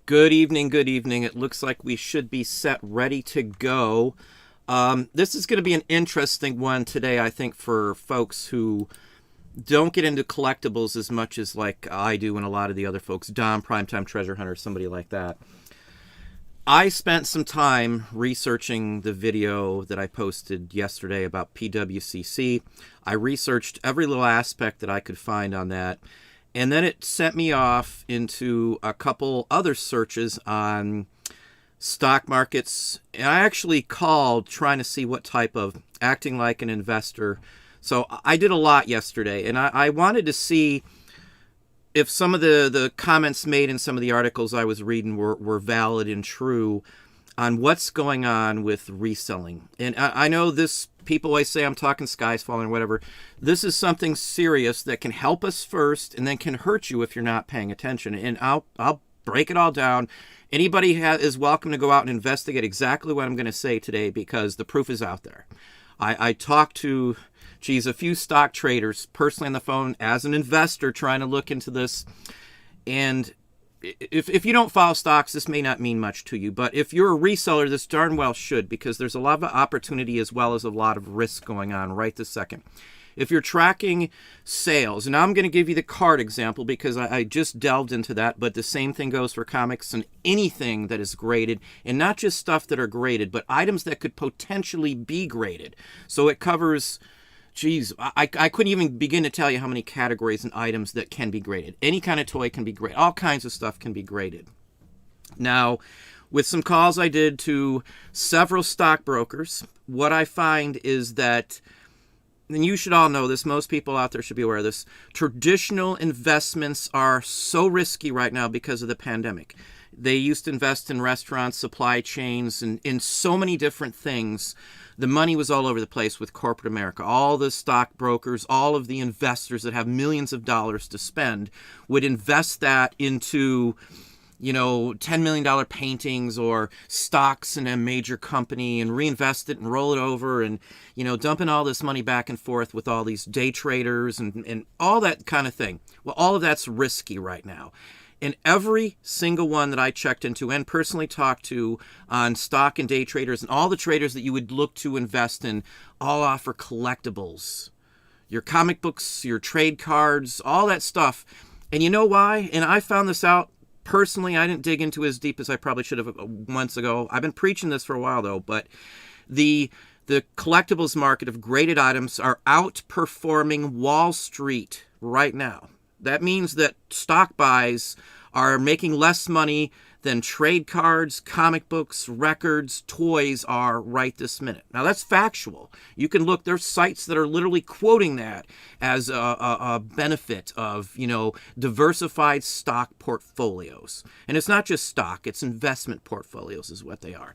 Good evening, good evening. It looks like we should be set ready to go. This is going to be an interesting one today, I think, for folks who don't get into collectibles as much as like I do and a lot of the other folks, Don, Primetime Treasure Hunter, somebody like that. I spent some time researching the video that I posted yesterday about PWCC. I researched every little aspect that I could find on that. And then it sent me off into a couple other searches on stock markets. And I actually called trying to see what type of acting like an investor. So I did a lot yesterday. And I wanted to see if some of the comments made in some of the articles I was reading were valid and true on what's going on with reselling. And I know this, people always say I'm talking skies falling or whatever. This is something serious that can help us first and then can hurt you if you're not paying attention. And I'll break it all down. Anybody is welcome to go out and investigate exactly what I'm going to say today because the proof is out there. I talked to a few stock traders personally on the phone as an investor trying to look into this. And if you don't follow stocks, this may not mean much to you. But if you're a reseller, this darn well should, because there's a lot of opportunity as well as a lot of risk going on right this second. If you're tracking sales, and now I'm going to give you the card example because I just delved into that, but the same thing goes for comics and anything that is graded, and not just stuff that are graded, but items that could potentially be graded. So it covers... I couldn't even begin to tell you how many categories and items that can be graded. Any kind of toy can be graded. All kinds of stuff can be graded. Now, with some calls I did to several stockbrokers, what I find is that, and you should all know this, most people out there should be aware of this, traditional investments are so risky right now because of the pandemic. They used to invest in restaurants, supply chains, and in so many different things. The money was all over the place with corporate America. All the stockbrokers, all of the investors that have millions of dollars to spend would invest that into, $10 million paintings or stocks in a major company and reinvest it and roll it over and, dumping all this money back and forth with all these day traders and all that kind of thing. Well, all of that's risky right now. And every single one that I checked into and personally talked to on stock and day traders and all the traders that you would look to invest in all offer collectibles, your comic books, your trade cards, all that stuff. And you know why? And I found this out personally. I didn't dig into it as deep as I probably should have months ago. I've been preaching this for a while though, but the collectibles market of graded items are outperforming Wall Street right now. That means that stock buys are making less money than trade cards, comic books, records, toys are right this minute. Now, that's factual. You can look, there's sites that are literally quoting that as a benefit of, diversified stock portfolios. And it's not just stock, it's investment portfolios is what they are.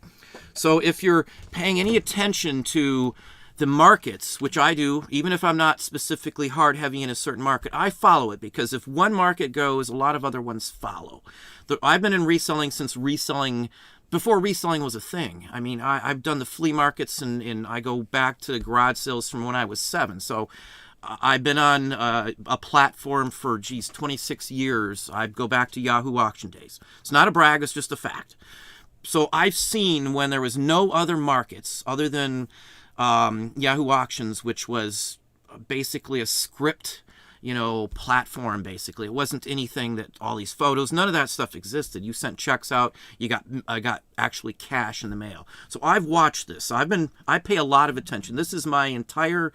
So if you're paying any attention to the markets, which I do, even if I'm not specifically hard heavy in a certain market, I follow it because if one market goes, a lot of other ones follow. I've been in reselling since before reselling was a thing. I mean, I've done the flea markets and I go back to garage sales from when I was 7. So I've been on a platform for, 26 years. I go back to Yahoo auction days. It's not a brag, it's just a fact. So I've seen when there was no other markets other than Yahoo Auctions, which was basically a script, platform, basically. It wasn't anything that all these photos, none of that stuff existed. You sent checks out, I got actually cash in the mail. So I've watched this. I pay a lot of attention. This is my entire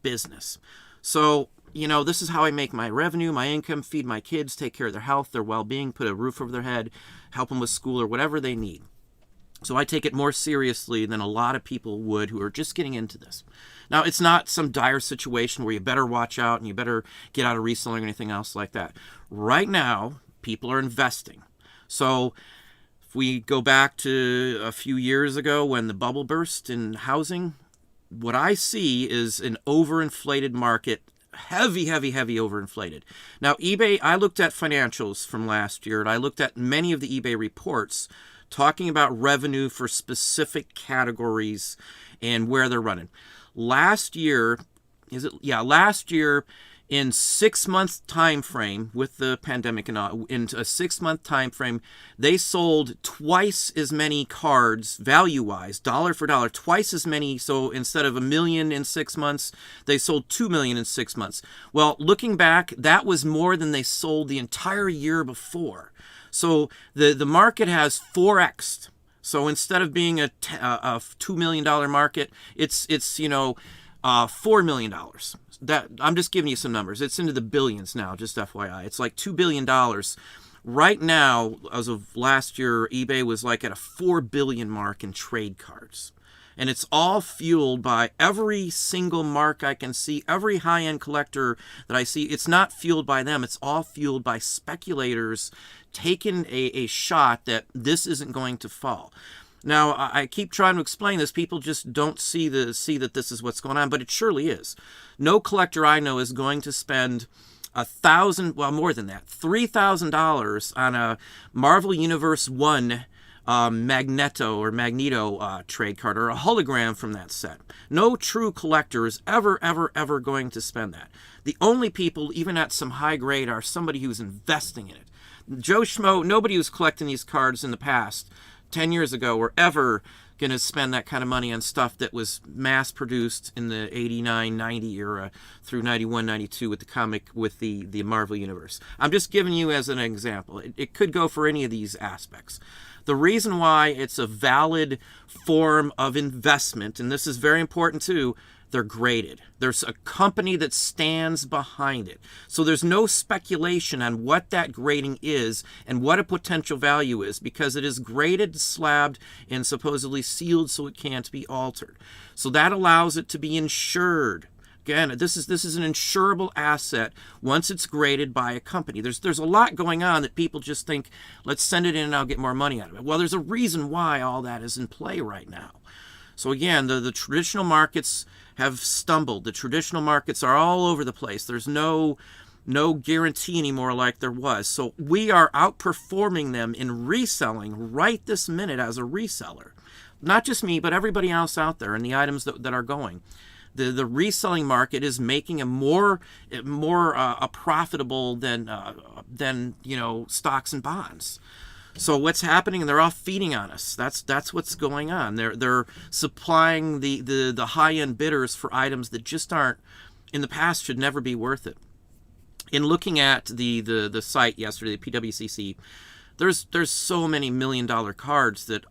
business. So, this is how I make my revenue, my income, feed my kids, take care of their health, their well-being, put a roof over their head, help them with school or whatever they need. So I take it more seriously than a lot of people would who are just getting into this. Now, it's not some dire situation where you better watch out and you better get out of reselling or anything else like that. Right now, people are investing. So if we go back to a few years ago when the bubble burst in housing, what I see is an overinflated market, heavy overinflated. Now, eBay, I looked at financials from last year and I looked at many of the eBay reports talking about revenue for specific categories and where they're running. Last year, In 6 months time frame with the pandemic and all, in a 6 month time frame, they sold twice as many cards value wise, dollar for dollar, twice as many. So instead of 1 million in 6 months, they sold 2 million in 6 months. Well, looking back, that was more than they sold the entire year before. So the market has 4x'd. So instead of being a $2 million market, it's $4 million. That I'm just giving you some numbers. It's into the billions now, just FYI. It's like $2 billion. Right now, as of last year, eBay was like at a 4 billion mark in trade cards. And it's all fueled by every single mark I can see, every high-end collector that I see. It's not fueled by them. It's all fueled by speculators taking a shot that this isn't going to fall. Now, I keep trying to explain this. People just don't see that this is what's going on, but it surely is. No collector I know is going to spend $1,000, well, more than that, $3,000 on a Marvel Universe 1 Magneto trade card or a hologram from that set. No true collector is ever going to spend that. The only people, even at some high grade, are somebody who's investing in it. Joe Schmo, nobody who's collecting these cards in the past 10 years ago were ever going to spend that kind of money on stuff that was mass produced in the 89, 90 era through 91, 92 with the Marvel Universe. I'm just giving you as an example. It could go for any of these aspects. The reason why it's a valid form of investment, and this is very important too, they're graded. There's a company that stands behind it. So there's no speculation on what that grading is and what a potential value is, because it is graded, slabbed, and supposedly sealed so it can't be altered. So that allows it to be insured. Again, this is an insurable asset once it's graded by a company. There's a lot going on that people just think, let's send it in and I'll get more money out of it. Well, there's a reason why all that is in play right now. So again, the traditional markets have stumbled. The traditional markets are all over the place. There's no guarantee anymore like there was. So we are outperforming them in reselling right this minute as a reseller. Not just me, but everybody else out there and the items that are going. The reselling market is making it more profitable than stocks and bonds. So what's happening? They're all feeding on us. That's what's going on. They're supplying the high-end bidders for items that just aren't, in the past, should never be worth it. In looking at the site yesterday, the PWCC, there's so many $1 million cards that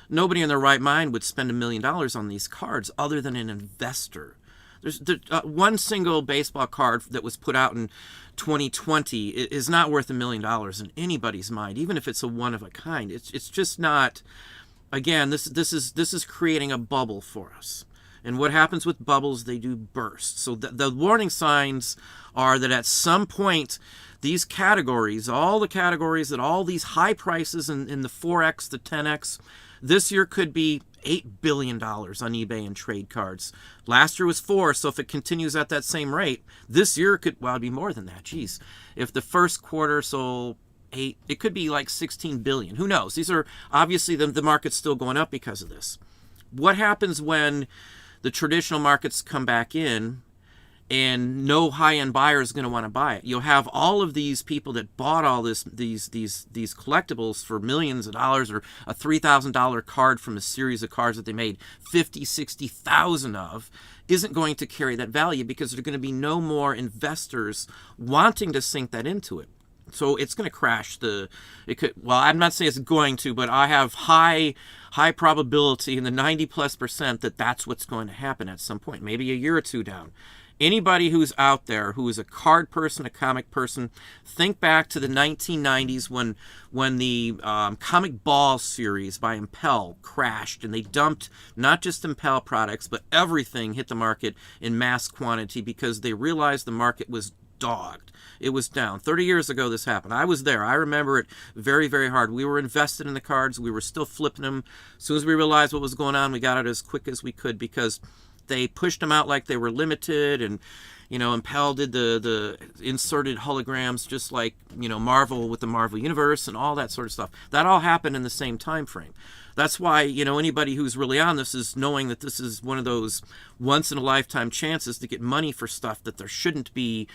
nobody in their right mind would spend $1 million on these cards other than an investor. There's one single baseball card that was put out in 2020 is not worth $1 million in anybody's mind, even if it's a one of a kind. It's just not. Again, this is creating a bubble for us. And what happens with bubbles? They do burst. So the warning signs are that at some point, these categories, all the categories at all these high prices in the 4x, the 10x, this year could be $8 billion on eBay and trade cards. Last year was 4, so if it continues at that same rate, this year could, well, it'd be more than that. Geez. If the first quarter sold 8, it could be like 16 billion. Who knows? These are obviously the market's still going up because of this. What happens when the traditional markets come back in and no high-end buyer is going to want to buy it? You'll have all of these people that bought all these collectibles for millions of dollars, or a $3,000 card from a series of cards that they made 60,000 of, isn't going to carry that value because there are going to be no more investors wanting to sink that into it. So it's going to crash well, I'm not saying it's going to, but I have high probability in the 90+% that that's what's going to happen at some point, maybe a year or two down. Anybody who's out there who is a card person, a comic person, think back to the 1990s when the Comic Ball series by Impel crashed, and they dumped not just Impel products, but everything hit the market in mass quantity because they realized the market was dogged. It was down. 30 years ago this happened. I was there. I remember it very, very hard. We were invested in the cards. We were still flipping them. As soon as we realized what was going on, we got it as quick as we could because they pushed them out like they were limited, and Impel did the inserted holograms just like Marvel with the Marvel Universe and all that sort of stuff. That all happened in the same time frame. That's why, anybody who's really on this is knowing that this is one of those once in a lifetime chances to get money for stuff that there shouldn't be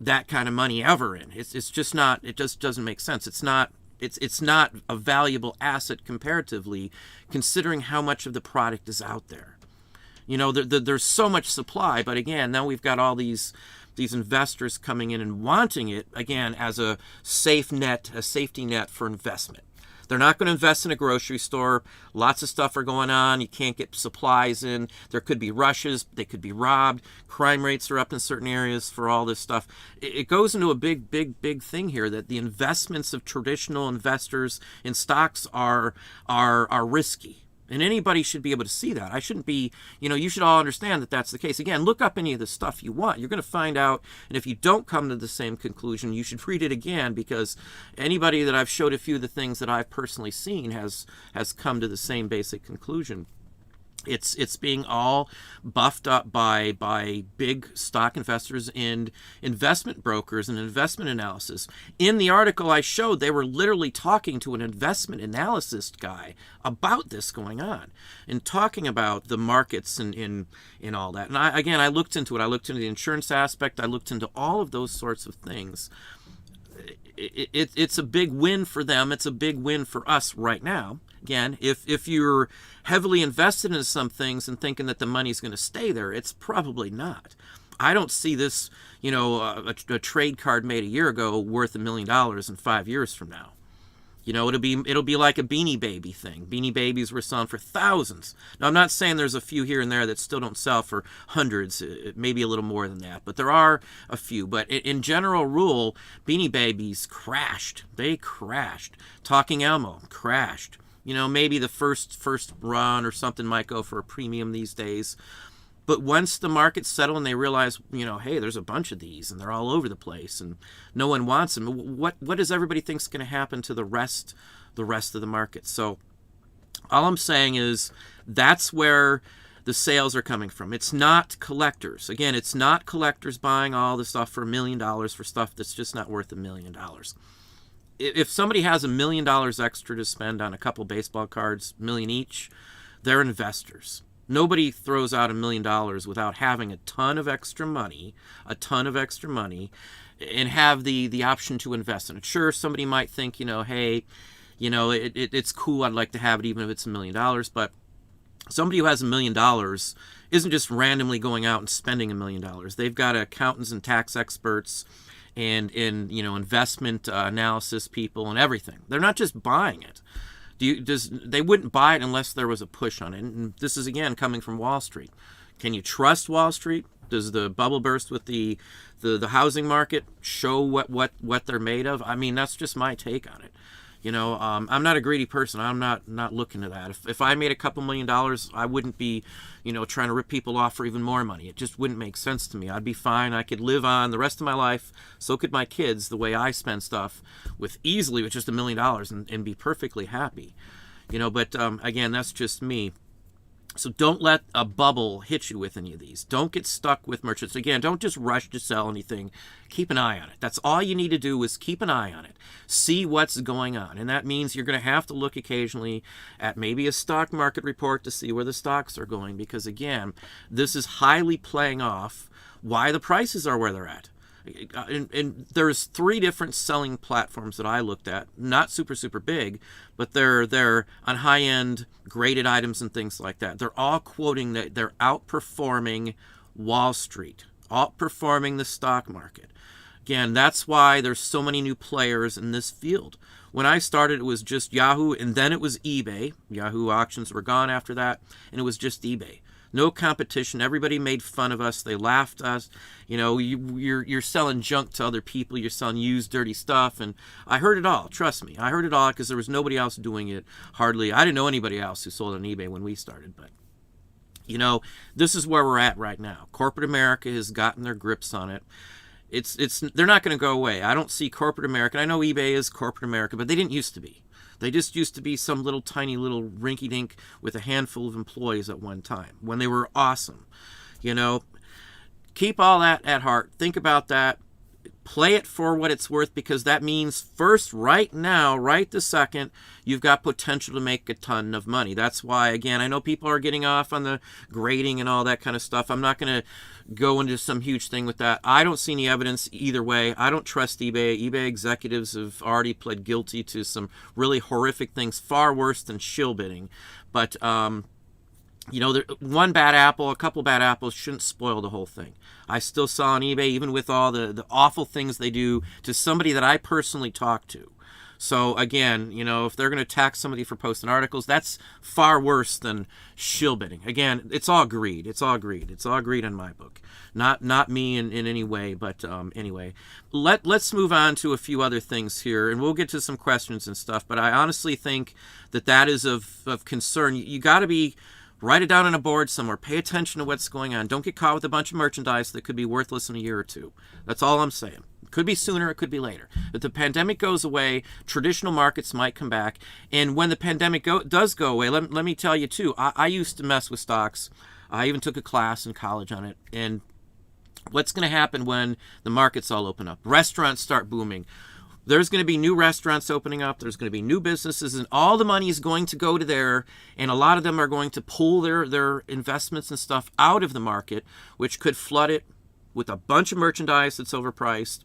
that kind of money ever in. It's just not, it just doesn't make sense. It's not a valuable asset comparatively, considering how much of the product is out there. There's so much supply, but again, now we've got all these investors coming in and wanting it, again, as a safety net for investment. They're not going to invest in a grocery store. Lots of stuff are going on. You can't get supplies in. There could be rushes. They could be robbed. Crime rates are up in certain areas for all this stuff. It goes into a big thing here that the investments of traditional investors in stocks are risky. And anybody should be able to see that. I shouldn't be, you should all understand that that's the case. Again, look up any of the stuff you want. You're going to find out. And if you don't come to the same conclusion, you should read it again, because anybody that I've showed a few of the things that I've personally seen has come to the same basic conclusion. It's being all buffed up by big stock investors and investment brokers and investment analysis. In the article I showed, they were literally talking to an investment analyst guy about this going on and talking about the markets and all that. And I looked into it. I looked into the insurance aspect. I looked into all of those sorts of things. It's a big win for them. It's a big win for us right now. Again, if you're heavily invested in some things and thinking that the money's going to stay there, it's probably not. I don't see this, a trade card made a year ago worth $1 million in 5 years from now. It'll be like a Beanie Baby thing. Beanie Babies were selling for thousands. Now, I'm not saying there's a few here and there that still don't sell for hundreds, maybe a little more than that, but there are a few. But in general rule, Beanie Babies crashed. They crashed. Talking Elmo crashed. Maybe the first run or something might go for a premium these days. But once the markets settle and they realize, hey, there's a bunch of these and they're all over the place and no one wants them, what does everybody think is going to happen to the rest of the market? So all I'm saying is that's where the sales are coming from. It's not collectors. Again, it's not collectors buying all the stuff for $1 million for stuff that's just not worth $1 million. If somebody has $1 million extra to spend on a couple baseball cards, $1 million each, they're investors. Nobody throws out $1 million without having a ton of extra money, and have the option to invest in it. Sure, somebody might think, hey, it's cool. I'd like to have it even if it's $1 million. But somebody who has $1 million isn't just randomly going out and spending $1 million. They've got accountants and tax experts and investment analysis people and everything. They're not just buying it. They wouldn't buy it unless there was a push on it. And this is, again, coming from Wall Street. Can you trust Wall Street? Does the bubble burst with the housing market show what they're made of? I mean, that's just my take on it. I'm not a greedy person. I'm not looking to that. If I made a couple $1 million, I wouldn't be, trying to rip people off for even more money. It just wouldn't make sense to me. I'd be fine. I could live on the rest of my life. So could my kids, the way I spend stuff with just $1 million and be perfectly happy. But again, that's just me. So don't let a bubble hit you with any of these. Don't get stuck with merchants. Again, don't just rush to sell anything. Keep an eye on it. That's all you need to do is keep an eye on it. See what's going on. And that means you're going to have to look occasionally at maybe a stock market report to see where the stocks are going. Because again, this is highly playing off why the prices are where they're at. And there's 3 different selling platforms that I looked at, not super big, but they're on high-end graded items and things like that. They're all quoting that they're outperforming Wall Street, outperforming the stock market. Again, that's why there's so many new players in this field. When I started, it was just Yahoo, and then it was eBay. Yahoo auctions were gone after that, and it was just eBay. No competition. Everybody made fun of us. They laughed at us. You're selling junk to other people. You're selling used, dirty stuff. And I heard it all. Trust me. I heard it all because there was nobody else doing it. Hardly. I didn't know anybody else who sold on eBay when we started. But, this is where we're at right now. Corporate America has gotten their grips on it. They're not going to go away. I don't see corporate America. I know eBay is corporate America, but they didn't used to be. They just used to be some little tiny little rinky-dink with a handful of employees at one time when they were awesome. Keep all that at heart. Think about that. play it for what it's worth, because that means first, right now, right this second, you've got potential to make a ton of money. That's why, again, I know people are getting off on the grading and all that kind of stuff. I'm not going to go into some huge thing with that. I don't see any evidence either way. I don't trust eBay. eBay executives have already pled guilty to some really horrific things, far worse than shill bidding. But you know, one bad apple, a couple bad apples shouldn't spoil the whole thing. I still saw on eBay, even with all the awful things they do to somebody that I personally talk to. So again, you know, if they're going to attack somebody for posting articles, that's far worse than shill bidding. Again, it's all greed. It's all greed. It's all greed in my book. Not me in any way, but anyway. Let's move on to a few other things here, and we'll get to some questions and stuff. But I honestly think that is of concern. You got to be... Write it down on a board somewhere. Pay attention to what's going on. Don't get caught with a bunch of merchandise that could be worthless in a year or two. That's all I'm saying. It could be sooner, it could be later. If the pandemic goes away, traditional markets might come back. And when the pandemic does go away, let me tell you too, I used to mess with stocks. I even took a class in college on it. And what's going to happen when the markets all open up? Restaurants start booming. There's going to be new restaurants opening up. There's going to be new businesses, and all the money is going to go to there. And a lot of them are going to pull their investments and stuff out of the market, which could flood it with a bunch of merchandise that's overpriced.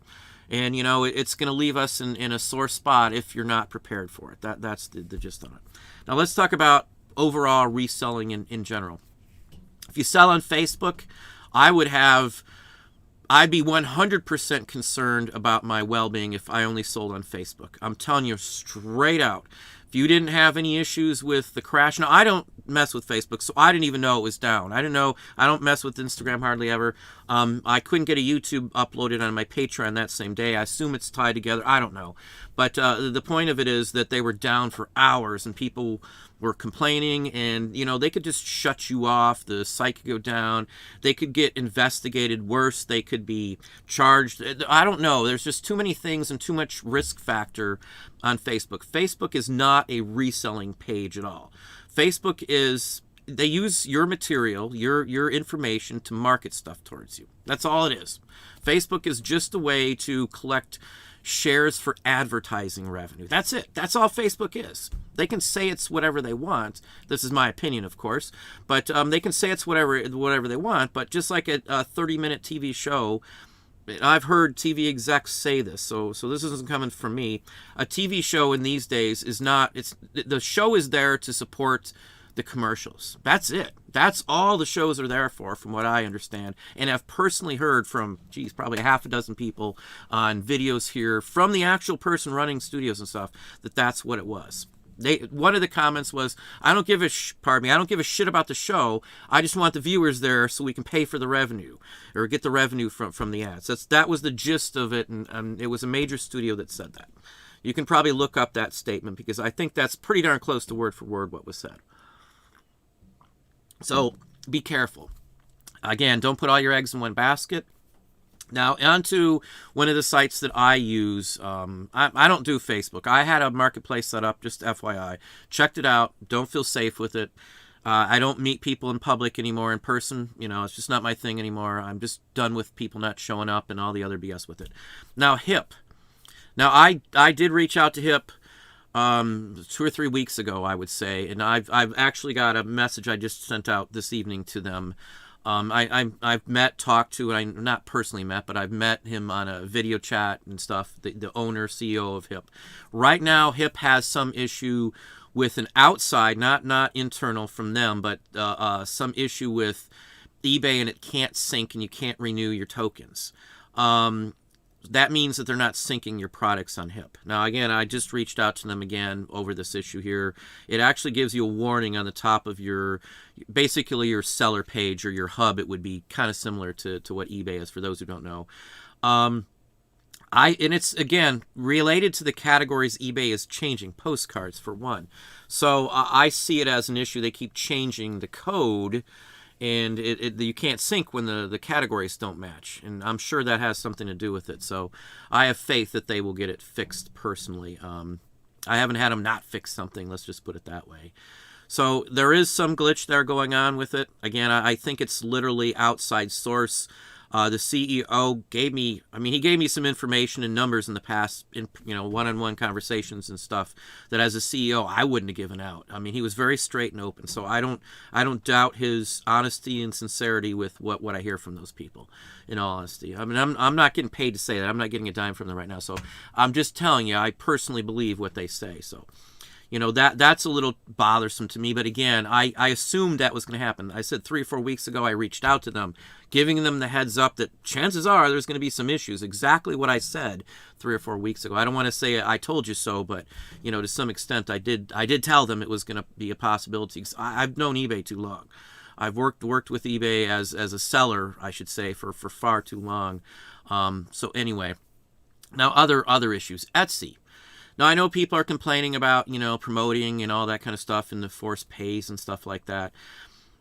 And, you know, it's going to leave us in a sore spot if you're not prepared for it. That's the gist on it. Now, let's talk about overall reselling in general. If you sell on Facebook, I'd be 100% concerned about my well-being if I only sold on Facebook. I'm telling you straight out. If you didn't have any issues with the crash, now I don't mess with Facebook, so I didn't even know it was down. I didn't know. I don't mess with Instagram hardly ever. I couldn't get a YouTube uploaded on my Patreon that same day. I assume it's tied together. I don't know. But the point of it is that they were down for hours, and people were complaining, and you know, they could just shut you off. The site could go down. They could get investigated worse. They could be charged. I don't know. There's just too many things and too much risk factor on Facebook. Facebook is not a reselling page at all. Facebook is, they use your material, your information to market stuff towards you. That's all it is. Facebook is just a way to collect shares for advertising revenue. That's it. That's all Facebook is. They can say it's whatever they want. This is my opinion, of course, but they can say it's whatever they want. But just like a 30-minute TV show, I've heard TV execs say this, so this isn't coming from me. A TV show in these days is not. The show is there to support the commercials. That's it. That's all the shows are there for, from what I understand. And I've personally heard from, probably a half a dozen people on videos here from the actual person running studios and stuff, that's what it was. One of the comments was, I don't give a shit about the show. I just want the viewers there so we can pay for the revenue or get the revenue from the ads. That was the gist of it, and it was a major studio that said that. You can probably look up that statement because I think that's pretty darn close to word for word what was said. So be careful. Again, don't put all your eggs in one basket. Now, onto one of the sites that I use. I don't do Facebook. I had a marketplace set up, just FYI. Checked it out. Don't feel safe with it. I don't meet people in public anymore in person. You know, it's just not my thing anymore. I'm just done with people not showing up and all the other BS with it. Now, HIP. Now, I did reach out to HIP 2 or 3 weeks ago, I would say, and I've actually got a message I just sent out this evening to them. I've talked to, and I not personally met, but I've met him on a video chat and stuff, the owner, CEO of HIP. Right now, HIP has some issue with an outside, not internal from them, but some issue with eBay, and it can't sync, and you can't renew your tokens. That means that they're not syncing your products on HIP. Now, again, I just reached out to them again over this issue here. It actually gives you a warning on the top of basically your seller page or your hub. It would be kind of similar to what eBay is, for those who don't know. And it's, again, related to the categories eBay is changing. Postcards, for one. So I see it as an issue. They keep changing the code, and you can't sync when the categories don't match. And I'm sure that has something to do with it. So I have faith that they will get it fixed personally. I haven't had them not fix something, let's just put it that way. So there is some glitch there going on with it. Again, I think it's literally outside source. The CEO gave me, he gave me some information and numbers in the past, in one-on-one conversations and stuff that as a CEO I wouldn't have given out. He was very straight and open, so I don't doubt his honesty and sincerity with what I hear from those people. In all honesty, I'm not getting paid to say that. I'm not getting a dime from them right now, so I'm just telling you I personally believe what they say. So. That's a little bothersome to me. But again, I assumed that was going to happen. I said 3 or 4 weeks ago, I reached out to them, giving them the heads up that chances are there's going to be some issues. Exactly what I said 3 or 4 weeks ago. I don't want to say I told you so, but, to some extent I did tell them it was going to be a possibility. I've known eBay too long. I've worked with eBay as a seller, I should say, for far too long. So anyway, now other issues. Etsy. Now, I know people are complaining about, promoting and all that kind of stuff and the forced pays and stuff like that.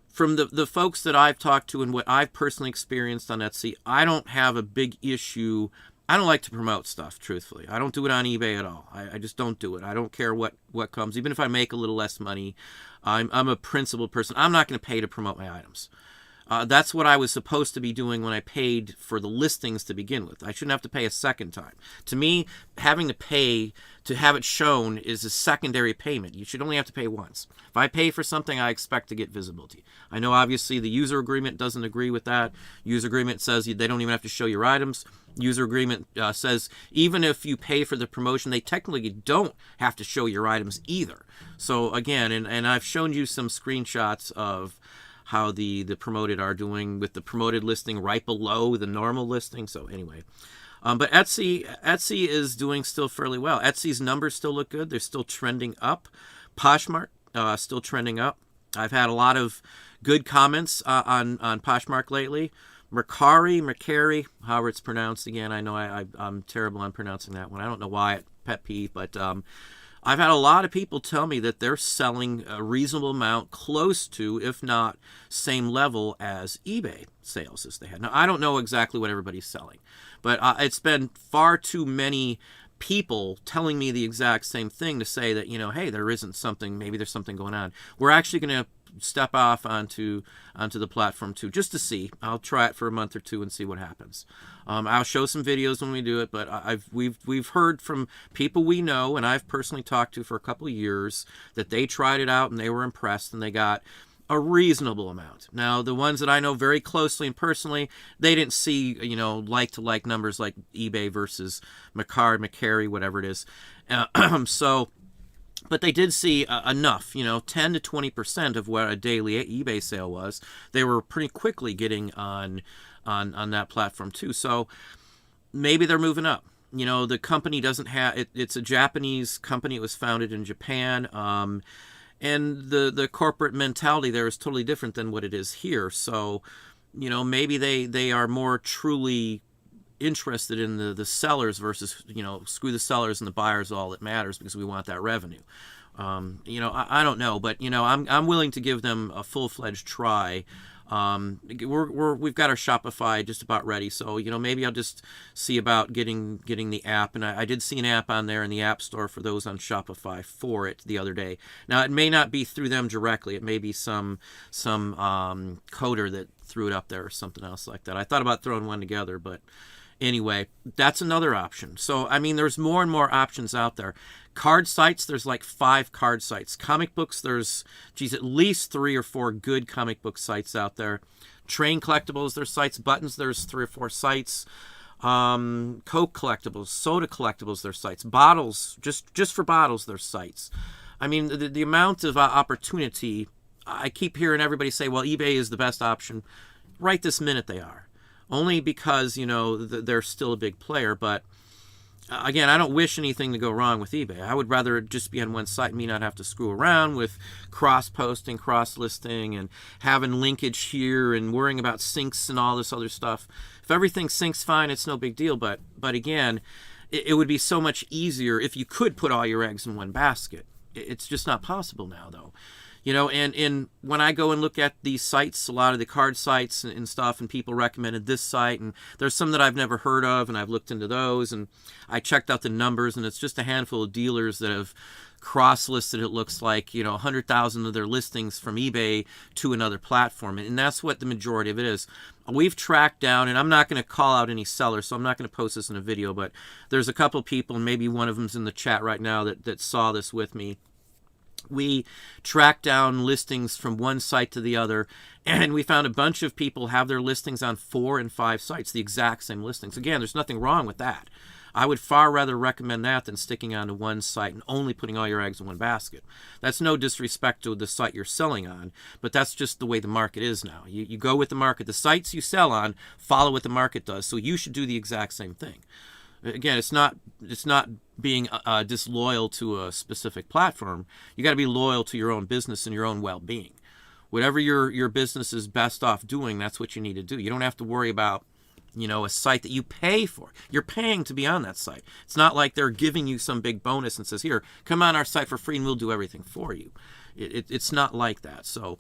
From the folks that I've talked to and what I've personally experienced on Etsy, I don't have a big issue. I don't like to promote stuff, truthfully. I don't do it on eBay at all. I just don't do it. I don't care what comes. Even if I make a little less money, I'm a principled person. I'm not going to pay to promote my items. That's what I was supposed to be doing when I paid for the listings to begin with. I shouldn't have to pay a second time. To me, having to pay to have it shown is a secondary payment. You should only have to pay once. If I pay for something, I expect to get visibility. I know obviously the user agreement doesn't agree with that. User agreement says they don't even have to show your items. User agreement says even if you pay for the promotion, they technically don't have to show your items either. So again, and I've shown you some screenshots of how the promoted are doing with the promoted listing right below the normal listing. So anyway, but Etsy is doing still fairly well. Etsy's numbers still look good. They're still trending up. Poshmark still trending up. I've had a lot of good comments on Poshmark lately. Mercari, however it's pronounced again. I know I'm terrible on pronouncing that one. I don't know why, pet peeve, but I've had a lot of people tell me that they're selling a reasonable amount close to, if not same level as eBay sales as they had. Now, I don't know exactly what everybody's selling, but it's been far too many people telling me the exact same thing to say that, hey, there isn't something, maybe there's something going on. We're actually going to step off onto the platform too, just to see. I'll try it for a month or two and see what happens. I'll show some videos when we do it, but we've heard from people we know and I've personally talked to for a couple of years that they tried it out and they were impressed and they got a reasonable amount. Now, the ones that I know very closely and personally, they didn't see, like-to-like numbers like eBay versus Mercari, whatever it is. But they did see enough, 10 to 20% of what a daily eBay sale was. They were pretty quickly getting on that platform too. So maybe they're moving up. The company doesn't have, it's a Japanese company. It was founded in Japan. And the corporate mentality there is totally different than what it is here. So, maybe they are more truly interested in the sellers versus, screw the sellers and the buyers, all that matters because we want that revenue. I don't know, but, I'm willing to give them a full-fledged try. We've got our Shopify just about ready, so maybe I'll just see about getting the app. And I did see an app on there in the App Store for those on Shopify for it the other day. Now it may not be through them directly; it may be some coder that threw it up there or something else like that. I thought about throwing one together, but anyway, that's another option. So there's more and more options out there. Card sites, there's like 5 card sites. Comic books, there's, at least 3 or 4 good comic book sites out there. Train collectibles, there's sites. Buttons, there's 3 or 4 sites. Coke collectibles, soda collectibles, there's sites. Bottles, just for bottles, there's sites. The amount of opportunity, I keep hearing everybody say, well, eBay is the best option. Right this minute they are. Only because, they're still a big player, but again, I don't wish anything to go wrong with eBay. I would rather it just be on one site and me not have to screw around with cross-posting, cross-listing, and having linkage here and worrying about syncs and all this other stuff. If everything syncs fine, it's no big deal. But again, it would be so much easier if you could put all your eggs in one basket. It's just not possible now, though. You know, and when I go and look at these sites, a lot of the card sites and stuff, and people recommended this site, and there's some that I've never heard of, and I've looked into those, and I checked out the numbers, and it's just a handful of dealers that have cross-listed, it looks like, you know, 100,000 of their listings from eBay to another platform, and that's what the majority of it is. We've tracked down, and I'm not going to call out any sellers, so I'm not going to post this in a video, but there's a couple people, and maybe one of them's in the chat right now, that saw this with me. We tracked down listings from one site to the other, and we found a bunch of people have their listings on 4 and 5 sites, the exact same listings. Again, there's nothing wrong with that. I would far rather recommend that than sticking onto one site and only putting all your eggs in one basket. That's no disrespect to the site you're selling on, but that's just the way the market is now. You go with the market. The sites you sell on follow what the market does, so you should do the exact same thing. Again, it's not being disloyal to a specific platform. You got to be loyal to your own business and your own well-being. Whatever your business is best off doing, that's what you need to do. You don't have to worry about, you know, a site that you pay for. You're paying to be on that site. It's not like they're giving you some big bonus and says, here, come on our site for free and we'll do everything for you. It's not like that. So,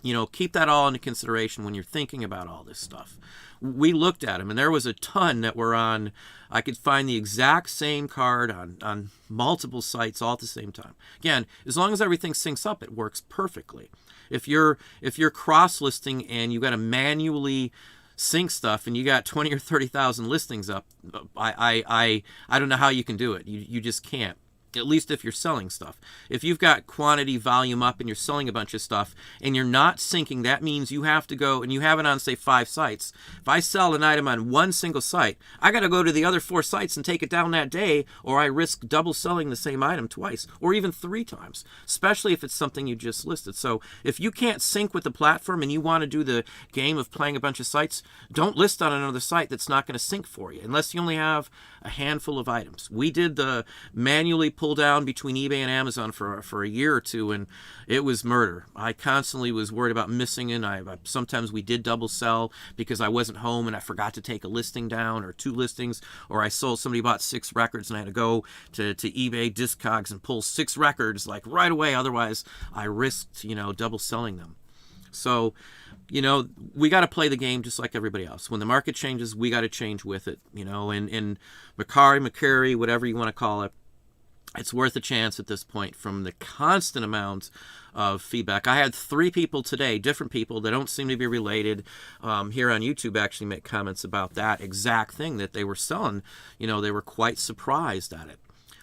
you know, keep that all into consideration when you're thinking about all this stuff. We looked at them, and there was a ton that were on. I could find the exact same card on multiple sites all at the same time. Again, as long as everything syncs up, it works perfectly. If you're cross-listing and you got to manually sync stuff and you got 20 or 30,000 listings up, I don't know how you can do it. You just can't. At least if you're selling stuff. If you've got quantity volume up and you're selling a bunch of stuff and you're not syncing, that means you have to go and you have it on, say, 5 sites. If I sell an item on one single site, I got to go to the other 4 sites and take it down that day, or I risk double selling the same item twice or even 3 times, especially if it's something you just listed. So if you can't sync with the platform and you want to do the game of playing a bunch of sites, don't list on another site that's not going to sync for you unless you only have a handful of items. We did the manually pull down between eBay and Amazon for a year or two, and it was murder. I constantly was worried about missing it. Sometimes we did double sell because I wasn't home and I forgot to take a listing down or 2 listings, or I sold, somebody bought 6 records and I had to go to eBay Discogs and pull 6 records like right away. Otherwise I risked, you know, double selling them. So, you know, we got to play the game just like everybody else. When the market changes, we got to change with it, you know, and McCary, whatever you want to call it, it's worth a chance at this point from the constant amount of feedback. I had 3 people today, different people that don't seem to be related, here on YouTube actually make comments about that exact thing that they were selling. You know, they were quite surprised at it.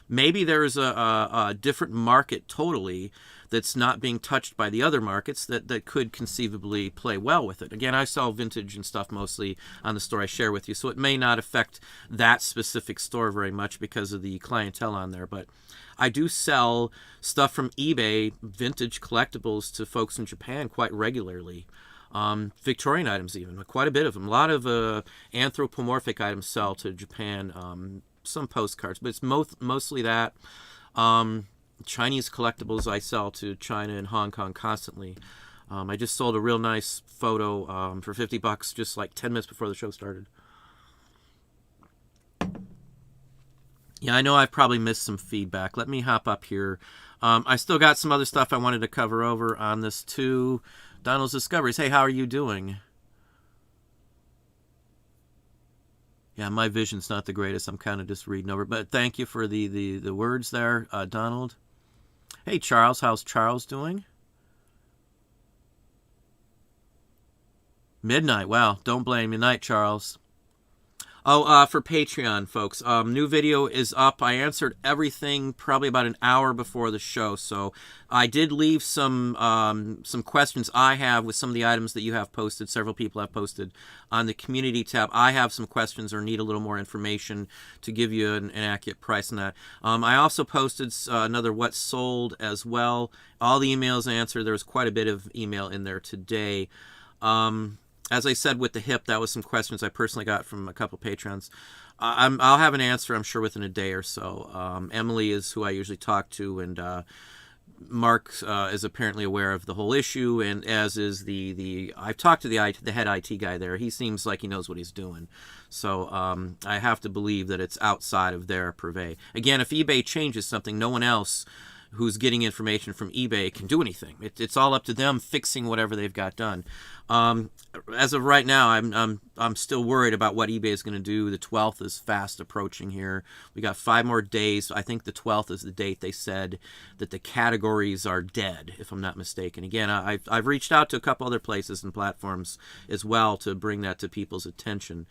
Maybe there's a different market totally that's not being touched by the other markets that could conceivably play well with it. Again, I sell vintage and stuff mostly on the store I share with you, so it may not affect that specific store very much because of the clientele on there, but I do sell stuff from eBay, vintage collectibles, to folks in Japan quite regularly. Victorian items even, quite a bit of them. A lot of anthropomorphic items sell to Japan, some postcards, but it's mostly that. Chinese collectibles I sell to China and Hong Kong constantly. I just sold a real nice photo for $50 just like 10 minutes before the show started. Yeah, I know I've probably missed some feedback. Let me hop up here. I still got some other stuff I wanted to cover over on this too. Donald's Discoveries. Hey, how are you doing? Yeah, my vision's not the greatest. I'm kind of just reading over. But thank you for the words there, Donald. Hey, Charles. How's Charles doing? Midnight. Wow. Don't blame me. Night, Charles. Oh, for Patreon, folks, new video is up. I answered everything probably about an hour before the show, so I did leave some questions I have with some of the items that you have posted. Several people have posted on the community tab. I have some questions or need a little more information to give you an accurate price on that. I also posted another What's Sold as well. All the emails answered. There was quite a bit of email in there today. As I said with the hip, that was some questions I personally got from a couple patrons. I'll have an answer, I'm sure, within a day or so. Emily is who I usually talk to, and Mark is apparently aware of the whole issue, and as is I've talked to the head IT guy there. He seems like he knows what he's doing. So I have to believe that it's outside of their purvey. Again, if eBay changes something, no one else who's getting information from eBay can do anything. It's all up to them fixing whatever they've got done. As of right now, I'm still worried about what eBay is going to do. The 12th is fast approaching here. We got 5 more days. I think the 12th is the date they said that the categories are dead, if I'm not mistaken. Again, I've reached out to a couple other places and platforms as well to bring that to people's attention.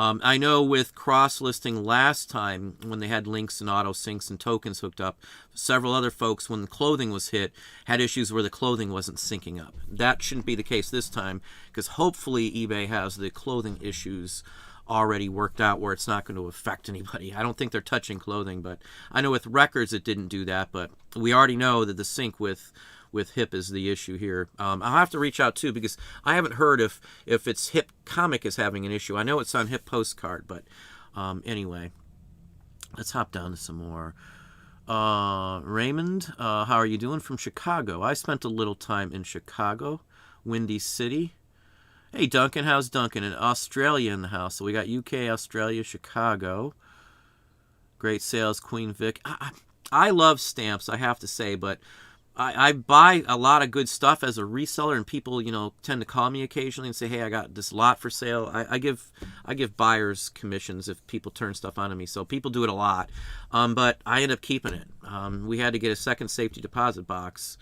I know with cross-listing last time, when they had links and auto syncs and tokens hooked up, several other folks, when the clothing was hit, had issues where the clothing wasn't syncing up. That shouldn't be the case this time, because hopefully eBay has the clothing issues already worked out where it's not going to affect anybody. I don't think they're touching clothing, but I know with records it didn't do that, but we already know that the sync with hip is the issue here. I'll have to reach out too, because I haven't heard if it's hip comic is having an issue. I know it's on hip postcard, but anyway, let's hop down to some more. Raymond, how are you doing from Chicago? I spent a little time in Chicago, Windy City. Hey Duncan, how's Duncan? In Australia in the house. So we got UK, Australia, Chicago. Great sales, Queen Vic. I love stamps, I have to say, but I buy a lot of good stuff as a reseller, and people, tend to call me occasionally and say, "Hey, I got this lot for sale." I give buyers commissions if people turn stuff onto me, so people do it a lot. But I end up keeping it. We had to get a second safety deposit box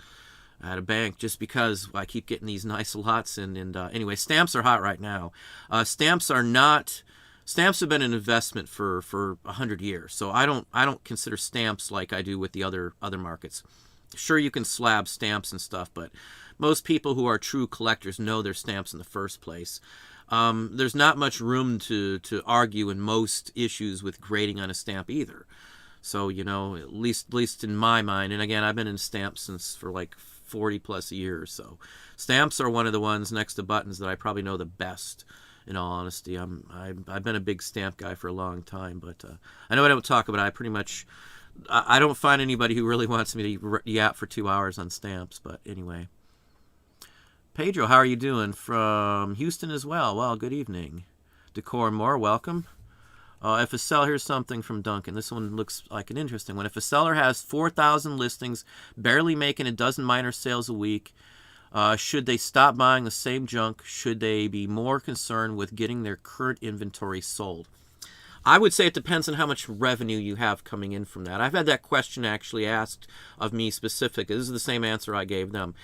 at a bank just because I keep getting these nice lots. And anyway, stamps are hot right now. Stamps have been an investment for 100 years, so I don't consider stamps like I do with the other markets. Sure, you can slab stamps and stuff, but most people who are true collectors know their stamps in the first place. There's not much room to argue in most issues with grading on a stamp either. So, at least in my mind, and again, I've been in stamps for like 40 plus years, so stamps are one of the ones next to buttons that I probably know the best, in all honesty. I've been a big stamp guy for a long time, but I know I don't talk about it. I don't find anybody who really wants me to yap for 2 hours on stamps, but anyway. Pedro, how are you doing? From Houston as well. Well, good evening. Decor Moore, welcome. If a seller, here's something from Duncan. This one looks like an interesting one. If a seller has 4,000 listings, barely making a dozen minor sales a week, should they stop buying the same junk? Should they be more concerned with getting their current inventory sold? I would say it depends on how much revenue you have coming in from that. I've had that question actually asked of me specifically. This is the same answer I gave them.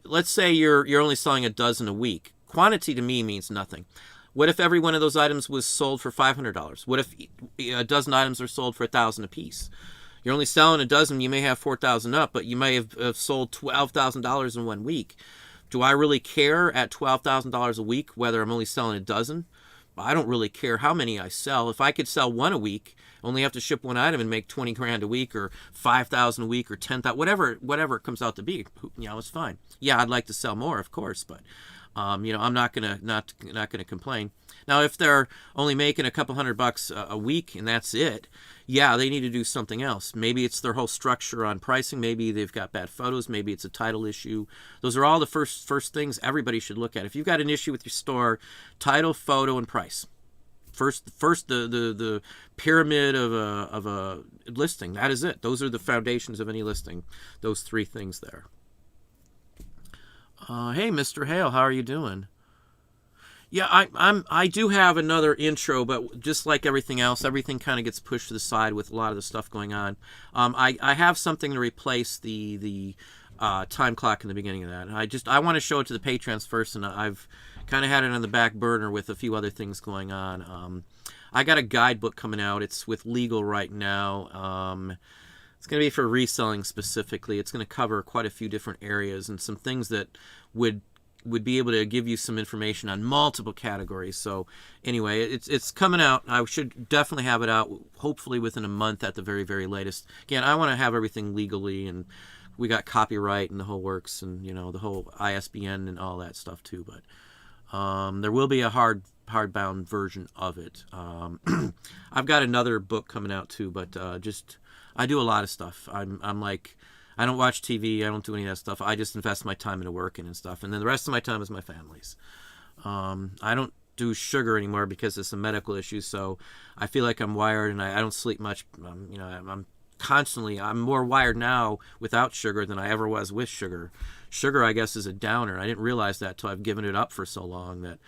Let's say you're only selling a dozen a week. Quantity to me means nothing. What if every one of those items was sold for $500? What if a dozen items are sold for $1,000 a piece? You're only selling a dozen. You may have 4,000 up, but you may have sold $12,000 in 1 week. Do I really care at $12,000 a week whether I'm only selling a dozen? I don't really care how many I sell. If I could sell one a week, only have to ship one item and make 20 grand a week, or 5,000 a week, or 10,000, whatever it comes out to be, it's fine. Yeah, I'd like to sell more, of course, but I'm not gonna complain. Now, if they're only making a couple $100 a week and that's it, yeah, they need to do something else. Maybe it's their whole structure on pricing. Maybe they've got bad photos. Maybe it's a title issue. Those are all the first things everybody should look at. If you've got an issue with your store, title, photo, and price. First, the pyramid of a listing. That is it. Those are the foundations of any listing. Those 3 things there. Hey, Mr. Hale, how are you doing? Yeah, I do have another intro, but just like everything else, everything kind of gets pushed to the side with a lot of the stuff going on. I have something to replace the time clock in the beginning of that. And I want to show it to the patrons first, and I've kind of had it on the back burner with a few other things going on. I got a guidebook coming out. It's with legal right now. It's going to be for reselling specifically. It's going to cover quite a few different areas and some things that would be able to give you some information on multiple categories. So anyway, it's coming out. I should definitely have it out, hopefully within a month at the very, very latest. Again, I want to have everything legally, and we got copyright and the whole works, and the whole ISBN and all that stuff too. But there will be a hardbound version of it. I've got another book coming out too, but I do a lot of stuff. I'm like, I don't watch TV. I don't do any of that stuff. I just invest my time into working and stuff. And then the rest of my time is my family's. I don't do sugar anymore because it's a medical issue. So I feel like I'm wired, and I don't sleep much. I'm constantly. I'm more wired now without sugar than I ever was with sugar. Sugar, I guess, is a downer. I didn't realize that till I've given it up for so long. That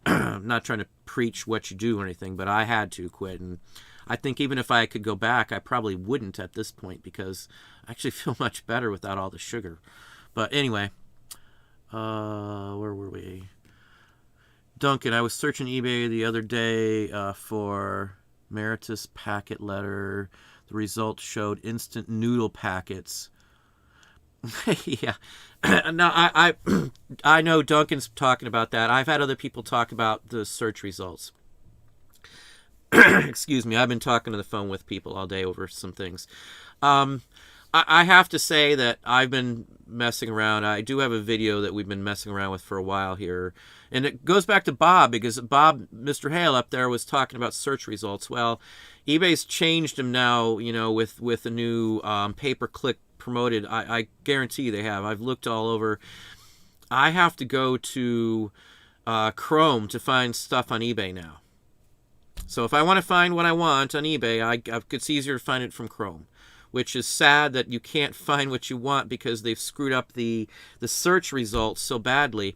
I'm not trying to preach what you do or anything, but I had to quit. And I think even if I could go back, I probably wouldn't at this point, because I actually feel much better without all the sugar. But anyway, where were we? Duncan, I was searching eBay the other day for Meritus packet letter. The results showed instant noodle packets. Yeah. Now, I know Duncan's talking about that. I've had other people talk about the search results. Excuse me. I've been talking to the phone with people all day over some things. I have to say that I've been messing around. I do have a video that we've been messing around with for a while here. And it goes back to Bob, because Bob, Mr. Hale up there, was talking about search results. Well, eBay's changed them now, with a new pay-per-click promoted. I guarantee they have. I've looked all over. I have to go to Chrome to find stuff on eBay now. So if I want to find what I want on eBay, it's easier to find it from Chrome, which is sad that you can't find what you want because they've screwed up the search results so badly.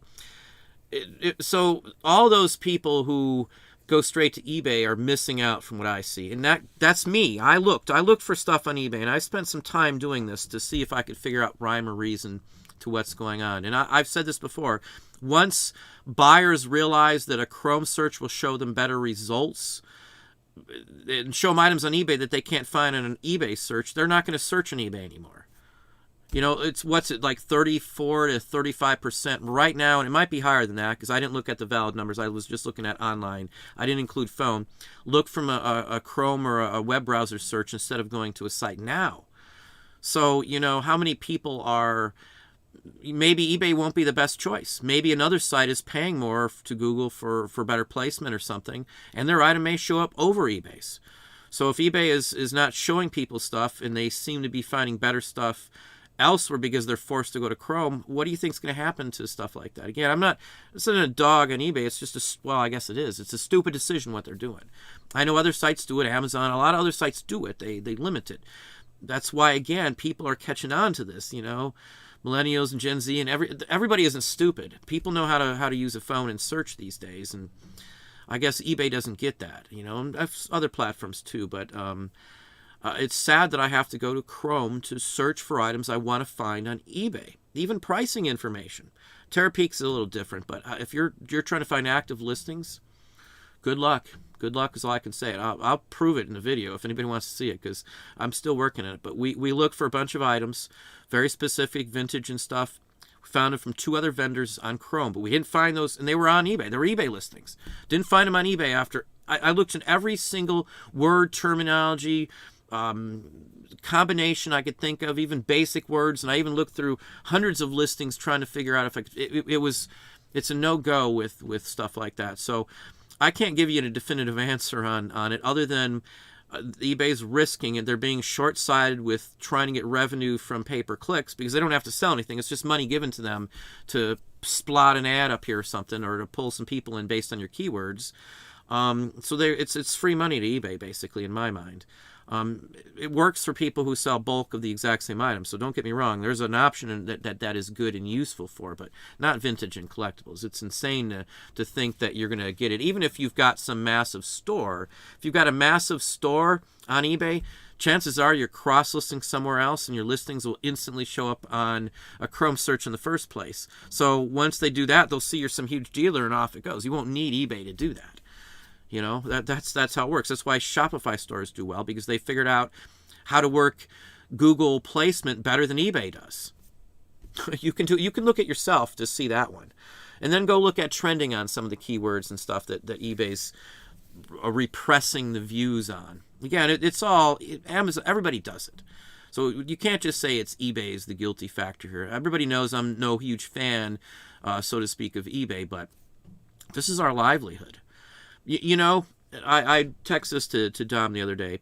So all those people who go straight to eBay are missing out from what I see. And that's me. I looked for stuff on eBay, and I spent some time doing this to see if I could figure out rhyme or reason to what's going on. And I've said this before. Once buyers realize that a Chrome search will show them better results and show them items on eBay that they can't find in an eBay search, they're not going to search on eBay anymore. It's like 34 to 35% right now, and it might be higher than that because I didn't look at the valid numbers. I was just looking at online. I didn't include phone. Look from a Chrome or a web browser search instead of going to a site now. So, how many people are... Maybe eBay won't be the best choice. Maybe another site is paying more to Google for better placement or something, and their item may show up over eBay's. So if eBay is not showing people stuff and they seem to be finding better stuff elsewhere because they're forced to go to Chrome, what do you think is going to happen to stuff like that? Again, it's not a dog on eBay. It's just I guess it is. It's a stupid decision what they're doing. I know other sites do it. Amazon, a lot of other sites do it. They limit it. That's why, again, people are catching on to this, Millennials and Gen Z, and everybody isn't stupid. People know how to use a phone and search these days, and I guess eBay doesn't get that, and other platforms too, but it's sad that I have to go to Chrome to search for items I want to find on eBay, even pricing information. Terapeak's a little different, but if you're trying to find active listings, good luck. Good luck is all I can say. I'll prove it in the video if anybody wants to see it, because I'm still working on it. But we looked for a bunch of items, very specific, vintage and stuff. We found them from 2 other vendors on Chrome, but we didn't find those, and they were on eBay. They were eBay listings. Didn't find them on eBay after. I looked in every single word, terminology, combination I could think of, even basic words, and I even looked through hundreds of listings trying to figure out if I could. It's a no-go with stuff like that. So I can't give you a definitive answer on it other than eBay's risking it. They're being short-sighted with trying to get revenue from pay-per-clicks because they don't have to sell anything. It's just money given to them to splot an ad up here or something, or to pull some people in based on your keywords. So it's free money to eBay, basically, in my mind. It works for people who sell bulk of the exact same item. So don't get me wrong. There's an option that is good and useful for, but not vintage and collectibles. It's insane to think that you're going to get it. Even if you've got some massive store. If you've got a massive store on eBay, chances are you're cross-listing somewhere else and your listings will instantly show up on a Chrome search in the first place. So once they do that, they'll see you're some huge dealer and off it goes. You won't need eBay to do that. That's how it works. That's why Shopify stores do well, because they figured out how to work Google placement better than eBay does. You can look at yourself to see that one, and then go look at trending on some of the keywords and stuff that eBay's repressing the views on. Again, it's all Amazon. Everybody does it, so you can't just say it's eBay's the guilty factor here. Everybody knows I'm no huge fan, so to speak, of eBay, but this is our livelihood. I texted this to Dom the other day.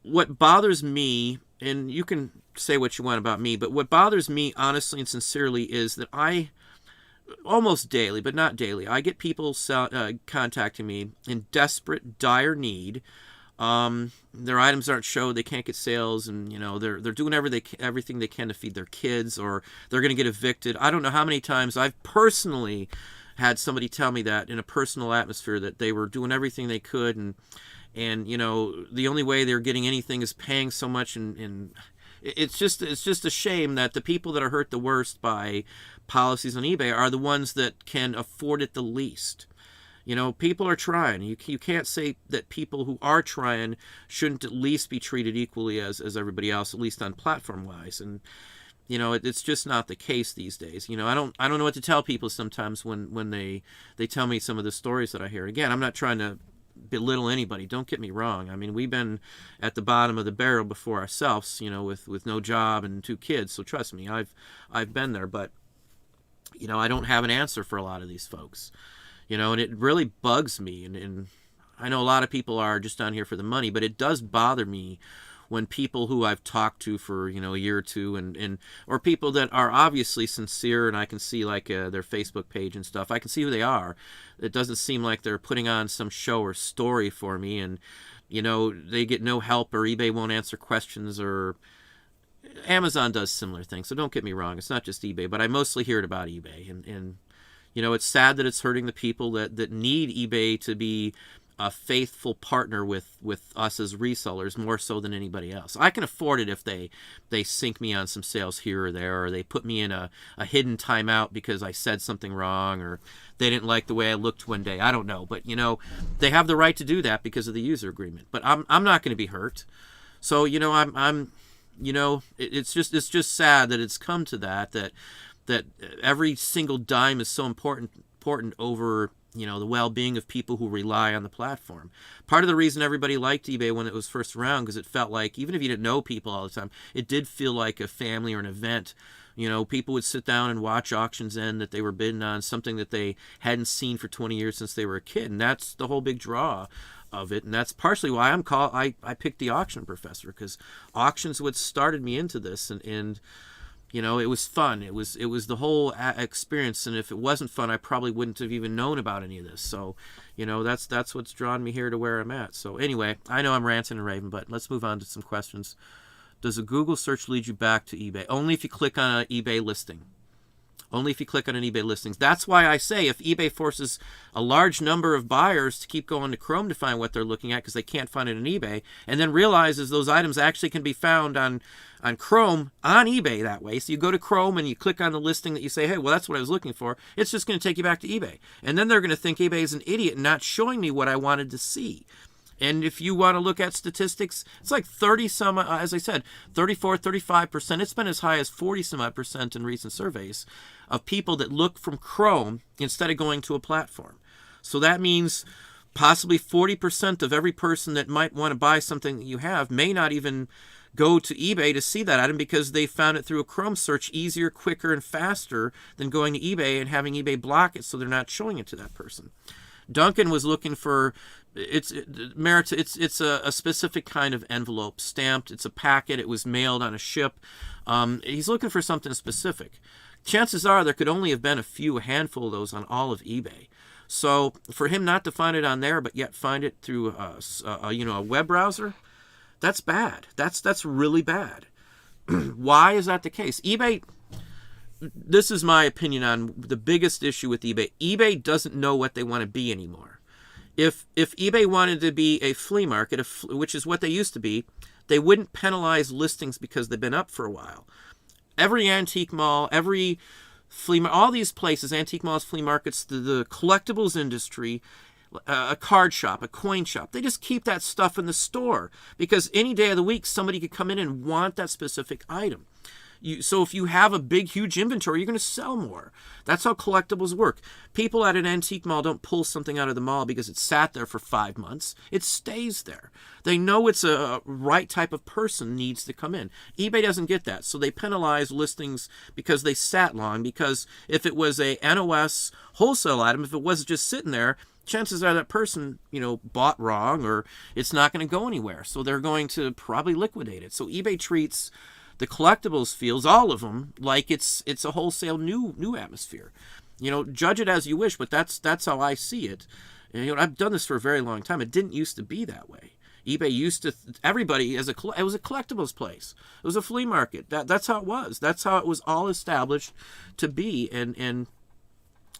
What bothers me, and you can say what you want about me, but what bothers me honestly and sincerely is that I, almost daily, but not daily, I get people contacting me in desperate, dire need Their items aren't showed, they can't get sales, and they're doing everything they can to feed their kids, or they're going to get evicted. I don't know how many times I've personally had somebody tell me that in a personal atmosphere, that they were doing everything they could, and the only way they're getting anything is paying so much, and it's just a shame that the people that are hurt the worst by policies on eBay are the ones that can afford it the least. People are trying. You can't say that people who are trying shouldn't at least be treated equally as everybody else, at least on platform wise. And it's just not the case these days. I don't know what to tell people sometimes when they tell me some of the stories that I hear. Again, I'm not trying to belittle anybody. Don't get me wrong. I mean, we've been at the bottom of the barrel before ourselves, with no job and 2 kids. So trust me, I've been there. But I don't have an answer for a lot of these folks. And it really bugs me. And I know a lot of people are just down here for the money, but it does bother me when people who I've talked to for, a year or two, or people that are obviously sincere, and I can see like their Facebook page and stuff, I can see who they are. It doesn't seem like they're putting on some show or story for me, and, they get no help, or eBay won't answer questions, or Amazon does similar things. So don't get me wrong. It's not just eBay, but I mostly hear it about eBay. And it's sad that it's hurting the people that need eBay to be a faithful partner with us as resellers, more so than anybody else. I can afford it if they sink me on some sales here or there, or they put me in a hidden timeout because I said something wrong, or they didn't like the way I looked one day. I don't know. But, they have the right to do that because of the user agreement. But I'm not going to be hurt. So, it's just sad that it's come to that every single dime is so important over the well-being of people who rely on the platform. Part of the reason everybody liked eBay when it was first around, because it felt like, even if you didn't know people all the time, it did feel like a family or an event. People would sit down and watch auctions end that they were bidding on, something that they hadn't seen for 20 years since they were a kid, and that's the whole big draw of it. And that's partially why I picked the auction professor, because auctions what started me into this, and it was fun. It was the whole experience, and if it wasn't fun, I probably wouldn't have even known about any of this. So, that's what's drawn me here to where I'm at. So anyway, I know I'm ranting and raving, but let's move on to some questions. Does a Google search lead you back to eBay? Only if you click on an eBay listing. Only if you click on an eBay listing. That's why I say if eBay forces a large number of buyers to keep going to Chrome to find what they're looking at because they can't find it on eBay, and then realizes those items actually can be found on Chrome on eBay that way. So you go to Chrome and you click on the listing that you say, hey, well, that's what I was looking for. It's just going to take you back to eBay. And then they're going to think eBay is an idiot and not showing me what I wanted to see. And if you want to look at statistics, it's like 30 some, as I said, 34, 35%. It's been as high as 40 some odd percent in recent surveys of people that look from Chrome instead of going to a platform. So that means possibly 40% of every person that might want to buy something that you have may not even go to eBay to see that item because they found it through a Chrome search easier, quicker, and faster than going to eBay and having eBay block it so they're not showing it to that person. Duncan was looking for it's a specific kind of envelope, stamped. It's a packet. It was mailed on a ship. He's looking for something specific. Chances are there could only have been a handful of those on all of eBay. So for him not to find it on there, but yet find it through a web browser, that's bad. That's really bad. Why is that the case? eBay. This is my opinion on the biggest issue with eBay. eBay doesn't know what they want to be anymore. If eBay wanted to be a flea market, which is what they used to be, they wouldn't penalize listings because they've been up for a while. Every antique mall, every flea market, all these places, antique malls, flea markets, the collectibles industry, a card shop, a coin shop, they just keep that stuff in the store because any day of the week somebody could come in and want that specific item. So if you have a big, huge inventory, you're going to sell more. That's how collectibles work. People at an antique mall don't pull something out of the mall because it sat there for 5 months. It stays there. They know it's a right type of person needs to come in. eBay doesn't get that. So they penalize listings because they sat long. Because if it was a NOS wholesale item, if it wasn't just sitting there, chances are that person, bought wrong or it's not going to go anywhere. So they're going to probably liquidate it. So eBay treats the collectibles fields, all of them, like it's a wholesale new atmosphere. Judge it as you wish, but that's how I see it. And, I've done this for a very long time. It didn't used to be that way. eBay used to, everybody, it was a collectibles place. It was a flea market. That's how it was. That's how it was all established to be. And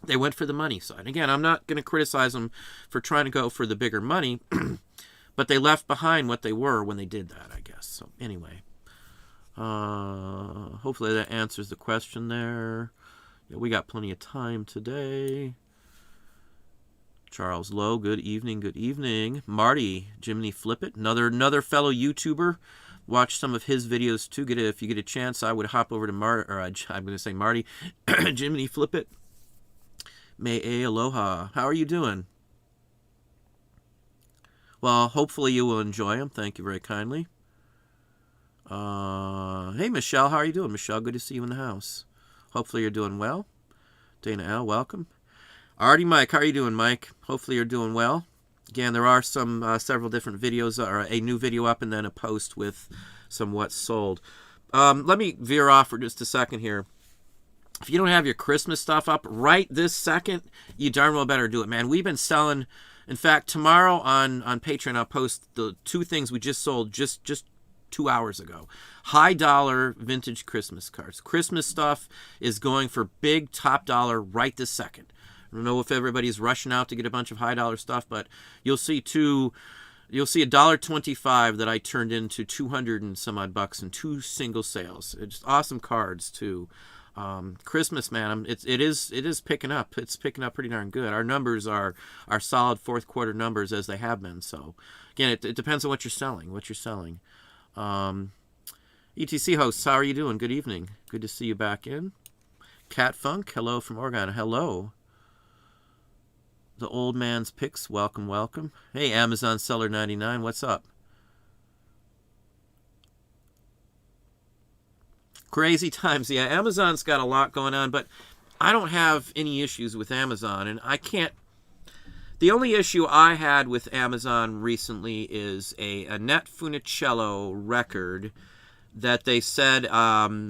they went for the money side. Again, I'm not going to criticize them for trying to go for the bigger money, but they left behind what they were when they did that, I guess. So anyway, hopefully that answers the question there. Yeah, we got plenty of time today. Charles Lowe, good evening, good evening. Marty, Jiminy Flip It, another fellow YouTuber. Watch some of his videos too. If you get a chance, I would hop over to I'm going to say Marty, Jiminy Flip It. May A, aloha. How are you doing? Well, hopefully you will enjoy them. Thank you very kindly. Hey, Michelle, how are you doing? Michelle, good to see you in the house. Hopefully you're doing well. Dana L, welcome. Artie Mike, how are you doing, Mike? Hopefully you're doing well. Again, there are several different videos, or a new video up and then a post with some what's sold. Let me veer off for just a second here. If you don't have your Christmas stuff up right this second, you darn well better do it, man. We've been selling, in fact, tomorrow on Patreon, I'll post the 2 things we just sold just 2 hours ago. High dollar vintage Christmas cards. Christmas stuff is going for big top dollar right this second. I don't know if everybody's rushing out to get a bunch of high dollar stuff, but you'll see $1.25 that I turned into 200 and some odd bucks in 2 single sales. It's awesome cards too. Christmas, man, it is picking up. It's picking up pretty darn good. Our numbers are solid fourth quarter numbers as they have been. So again, it depends on what you're selling. ETC hosts, how are you doing? Good evening. Good to see you back in. Cat Funk, hello from Oregon. Hello. The Old Man's Picks, welcome, welcome. Hey, Amazon Seller 99, what's up? Crazy times. Yeah, Amazon's got a lot going on, but I don't have any issues with Amazon, and I can't. The only issue I had with Amazon recently is a Annette Funicello record that they said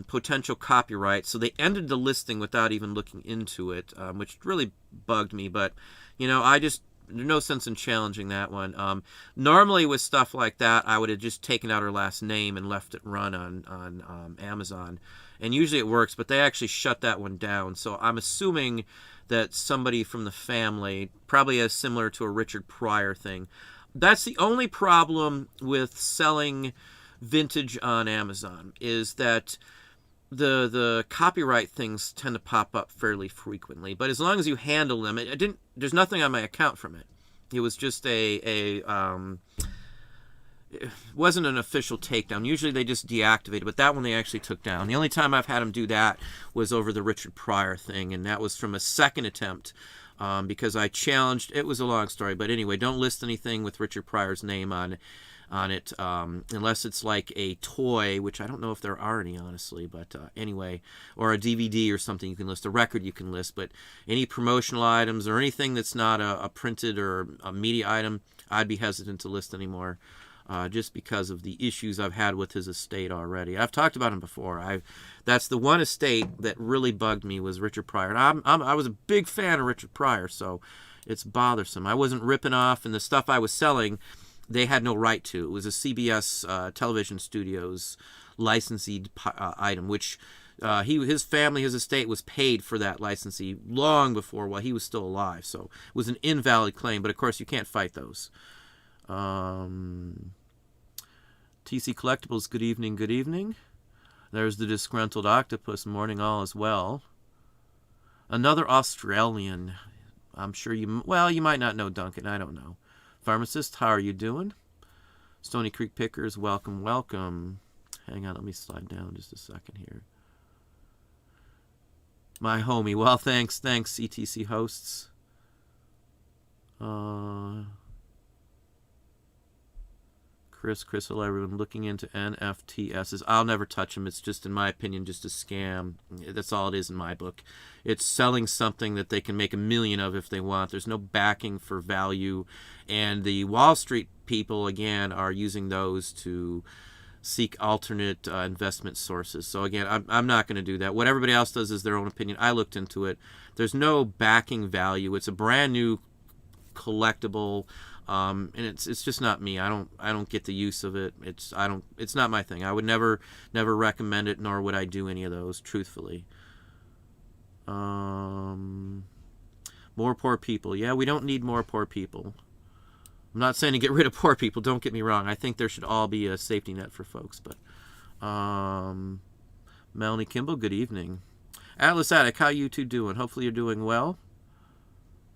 potential copyright, so they ended the listing without even looking into it, which really bugged me, but there's no sense in challenging that one. Normally with stuff like that, I would have just taken out her last name and left it run on Amazon, and usually it works, but they actually shut that one down, so I'm assuming that somebody from the family, probably as similar to a Richard Pryor thing. That's the only problem with selling vintage on Amazon, is that the copyright things tend to pop up fairly frequently, but as long as you handle them, there's nothing on my account from it. It was just it wasn't an official takedown. Usually they just deactivate it, but that one they actually took down. The only time I've had them do that was over the Richard Pryor thing, and that was from a second attempt, because I challenged. It was a long story, but anyway, don't list anything with Richard Pryor's name on it, unless it's like a toy, which I don't know if there are any, honestly, but anyway, or a DVD or something you can list, a record you can list, but any promotional items or anything that's not a printed or a media item, I'd be hesitant to list anymore, just because of the issues I've had with his estate already. I've talked about him before. That's the one estate that really bugged me, was Richard Pryor, and I was a big fan of Richard Pryor, so it's bothersome. I wasn't ripping off, and the stuff I was selling, they had no right to. It was a CBS television studios licensee item, which his family, his estate was paid for that licensee long before while he was still alive. So it was an invalid claim, but of course you can't fight those. TC Collectibles, good evening, good evening. There's the disgruntled octopus, morning all as well. Another Australian. I'm sure you might not know Duncan, I don't know. Pharmacist, how are you doing? Stony Creek Pickers, welcome, welcome. Hang on, let me slide down just a second here. My homie, well, thanks, ETC hosts. Chris, hello everyone, looking into NFTs. I'll never touch them. It's just, in my opinion, just a scam. That's all it is in my book. It's selling something that they can make $1 million of if they want. There's no backing for value. And the Wall Street people, again, are using those to seek alternate investment sources. So again, I'm not going to do that. What everybody else does is their own opinion. I looked into it. There's no backing value. It's a brand new collectible. And it's just not me. I don't get the use of it. It's not my thing. I would never recommend it, nor would I do any of those, truthfully. More poor people. Yeah, we don't need more poor people. I'm not saying to get rid of poor people, don't get me wrong. I think there should all be a safety net for folks. But Melanie Kimball, good evening. Atlas Attic, how you two doing? Hopefully you're doing well.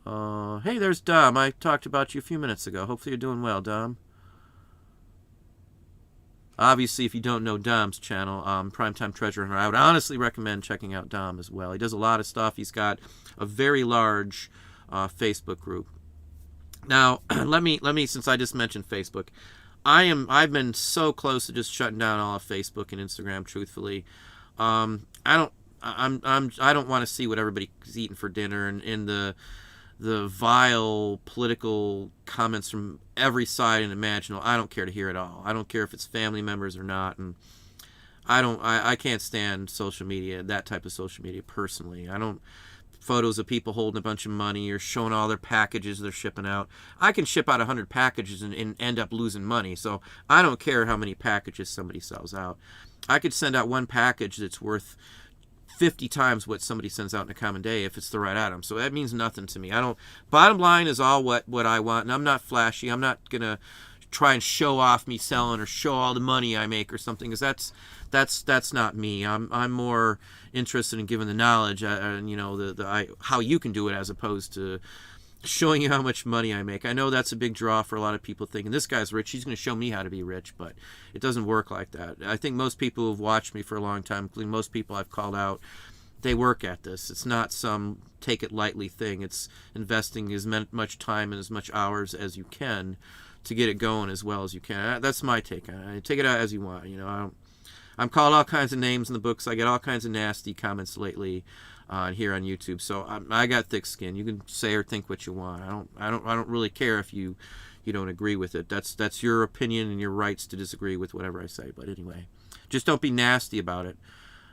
Hey, there's Dom. I talked about you a few minutes ago. Hopefully you're doing well, Dom. Obviously, if you don't know Dom's channel, Primetime Treasure Hunter, I would honestly recommend checking out Dom as well. He does a lot of stuff. He's got a very large Facebook group. Now, let me since I just mentioned Facebook, I've been so close to just shutting down all of Facebook and Instagram, truthfully. I don't want to see what everybody's eating for dinner and the vile political comments from every side and imaginable. I don't care to hear it all. I don't care if it's family members or not, and I can't stand social media, that type of social media personally. I don't photos of people holding a bunch of money or showing all their packages they're shipping out. I can ship out 100 packages and end up losing money, so I don't care how many packages somebody sells out. I could send out one package that's worth 50 times what somebody sends out in a common day if it's the right item. So that means nothing to me. Bottom line is all what I want, and I'm not flashy. I'm not gonna try and show off me selling or show all the money I make or something, because that's not me. I'm more interested in giving the knowledge and how you can do it, as opposed to showing you how much money I make. I know that's a big draw for a lot of people, thinking this guy's rich, he's going to show me how to be rich, but it doesn't work like that. I think most people who've watched me for a long time, including most people I've called out, they work at this. It's not some take it lightly thing. It's investing as much time and as much hours as you can to get it going as well as you can. That's my take on it. Take it out as you want. I'm called all kinds of names in the books. I get all kinds of nasty comments lately here on YouTube. So I got thick skin. You can say or think what you want. I don't really care if you don't agree with it. That's your opinion and your rights to disagree with whatever I say. But anyway, just don't be nasty about it.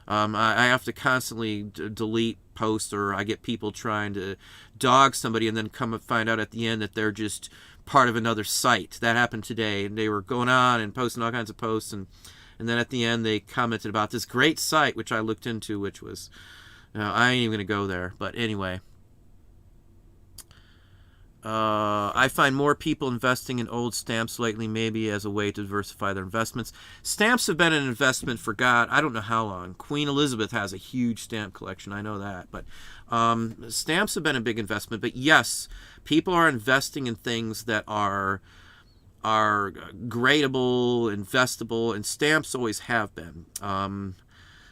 I have to constantly delete posts, or I get people trying to dog somebody and then come and find out at the end that they're just part of another site. That happened today, and they were going on and posting all kinds of posts, and then at the end they commented about this great site, which I looked into, which was, I ain't even going to go there. But anyway, I find more people investing in old stamps lately, maybe as a way to diversify their investments. Stamps have been an investment for God, I don't know how long. Queen Elizabeth has a huge stamp collection, I know that. But stamps have been a big investment. But yes, people are investing in things that are gradable, investable, and stamps always have been.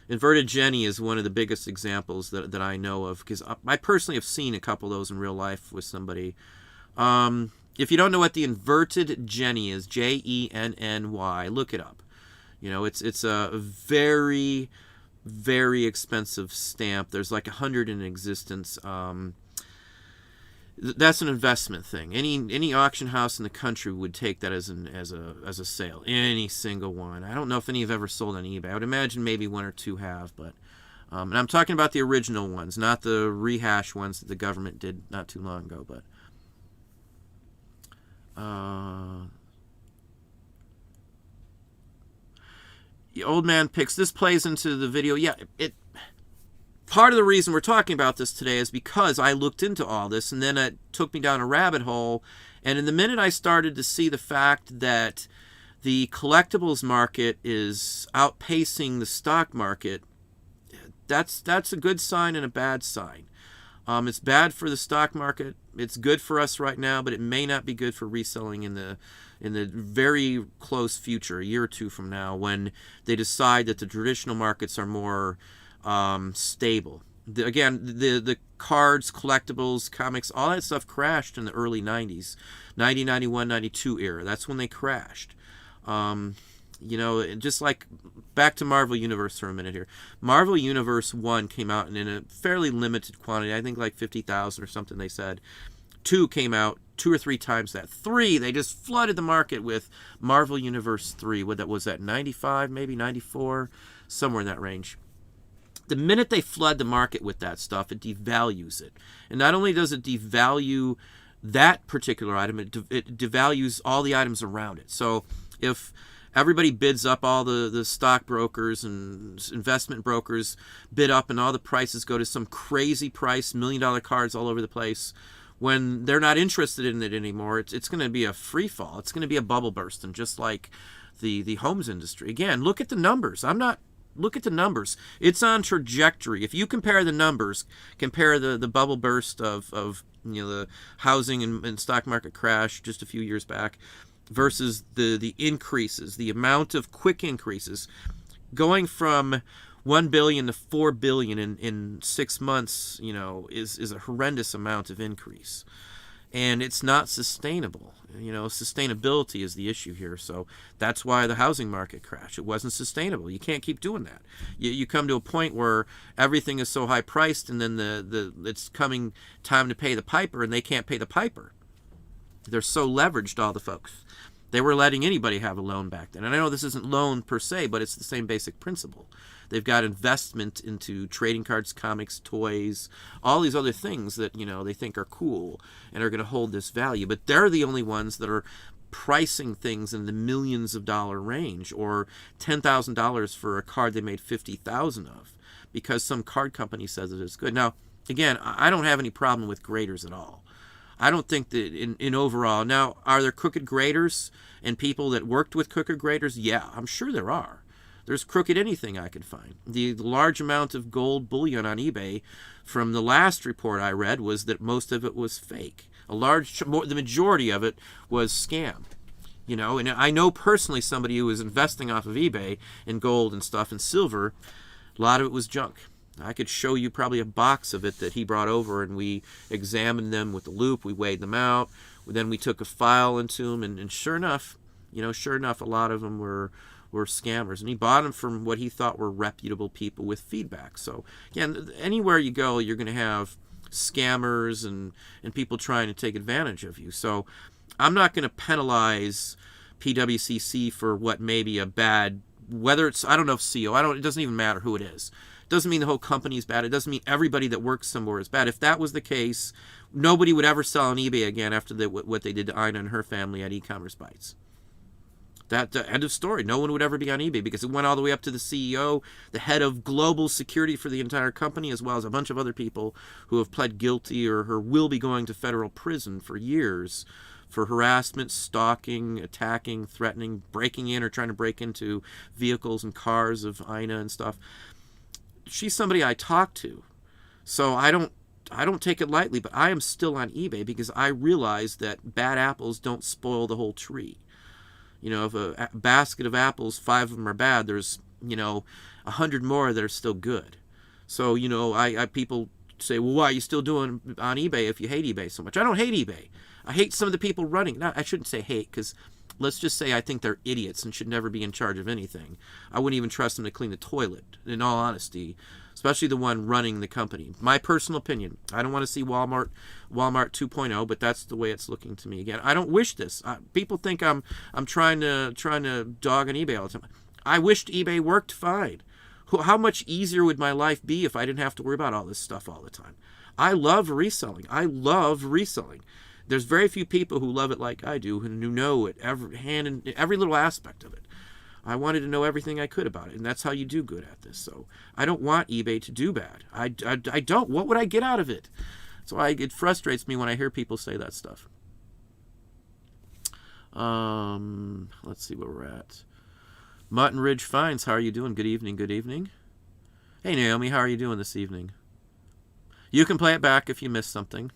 Inverted Jenny is one of the biggest examples that I know of, because I personally have seen a couple of those in real life with somebody. If you don't know what the Inverted Jenny is, Jenny, look it up. It's a very, very expensive stamp. There's like 100 in existence. That's an investment thing. Any auction house in the country would take that as a sale. Any single one. I don't know if any have ever sold on eBay. I would imagine maybe one or two have, but and I'm talking about the original ones, not the rehash ones that the government did not too long ago. But the old man picks. This plays into the video. Yeah, part of the reason we're talking about this today is because I looked into all this, and then it took me down a rabbit hole. And in the minute I started to see the fact that the collectibles market is outpacing the stock market, that's a good sign and a bad sign. It's bad for the stock market. It's good for us right now, but it may not be good for reselling in the very close future, a year or two from now, when they decide that the traditional markets are more stable. The cards, collectibles, comics, all that stuff crashed in the early 90s, 90, 91, 92 era. That's when they crashed. Just like, back to Marvel Universe for a minute here. Marvel Universe 1 came out in a fairly limited quantity, I think like 50,000 or something they said. 2 came out 2 or 3 times that. 3, they just flooded the market with Marvel Universe 3. What was that, 95, maybe 94? Somewhere in that range. The minute they flood the market with that stuff, it devalues it. And not only does it devalue that particular item, it devalues all the items around it. So if everybody bids up, all the stockbrokers and investment brokers bid up, and all the prices go to some crazy price, $1 million cards all over the place, when they're not interested in it anymore, it's going to be a free fall. It's going to be a bubble burst, and just like the homes industry. Again, look at the numbers. Look at the numbers. It's on trajectory. If you compare the numbers, compare the bubble burst of the housing and stock market crash just a few years back versus the increases, the amount of quick increases, going from 1 billion to 4 billion in 6 months, is a horrendous amount of increase. And it's not sustainable. Sustainability is the issue here. So that's why the housing market crashed. It wasn't sustainable. You can't keep doing that. You come to a point where everything is so high priced, and then it's coming time to pay the piper, and they can't pay the piper. They're so leveraged, all the folks. They were letting anybody have a loan back then. And I know this isn't loan per se, but it's the same basic principle. They've got investment into trading cards, comics, toys, all these other things that, they think are cool and are going to hold this value. But they're the only ones that are pricing things in the millions of dollar range, or $10,000 for a card they made 50,000 of because some card company says it is good. Now, again, I don't have any problem with graders at all. I don't think that in overall. Now, are there crooked graders and people that worked with crooked graders? Yeah, I'm sure there are. There's crooked anything I could find. The large amount of gold bullion on eBay from the last report I read was that most of it was fake. The majority of it was scam. And I know personally somebody who was investing off of eBay in gold and stuff and silver. A lot of it was junk. I could show you probably a box of it that he brought over, and we examined them with the Loope. We weighed them out. Then we took a file into them, and sure enough, a lot of them were scammers. And he bought them from what he thought were reputable people with feedback. So, again, anywhere you go, you're going to have scammers and people trying to take advantage of you. So I'm not going to penalize PWCC for what may be a bad, whether it's, I don't know if CEO, it doesn't even matter who it is. Doesn't mean the whole company is bad. It doesn't mean everybody that works somewhere is bad. If that was the case, nobody would ever sell on eBay again after what they did to Ina and her family at e-commerce bites. That end of story. No one would ever be on eBay because it went all the way up to the CEO, the head of global security for the entire company, as well as a bunch of other people who have pled guilty or will be going to federal prison for years for harassment, stalking, attacking, threatening, breaking in or trying to break into vehicles and cars of Ina and stuff. She's somebody I talk to, so I don't take it lightly, but I am still on eBay because I realize that bad apples don't spoil the whole tree. If a basket of apples, 5 of them are bad, there's 100 more that are still good. So I people say, well, why are you still doing on eBay if you hate eBay so much? I don't hate eBay. I hate some of the people running. No, I shouldn't say hate, because let's just say I think they're idiots and should never be in charge of anything. I wouldn't even trust them to clean the toilet, in all honesty, especially the one running the company. My personal opinion. I don't want to see Walmart 2.0, but that's the way it's looking to me. Again, I don't wish this. People think I'm trying to dog on eBay all the time. I wished eBay worked fine. How much easier would my life be if I didn't have to worry about all this stuff all the time? I love reselling. There's very few people who love it like I do, and who know it every little aspect of it. I wanted to know everything I could about it, and that's how you do good at this. So I don't want eBay to do bad. I don't. What would I get out of it? So it frustrates me when I hear people say that stuff. Let's see where we're at. Mutton Ridge Finds, how are you doing? Good evening, good evening. Hey, Naomi, how are you doing this evening? You can play it back if you missed something.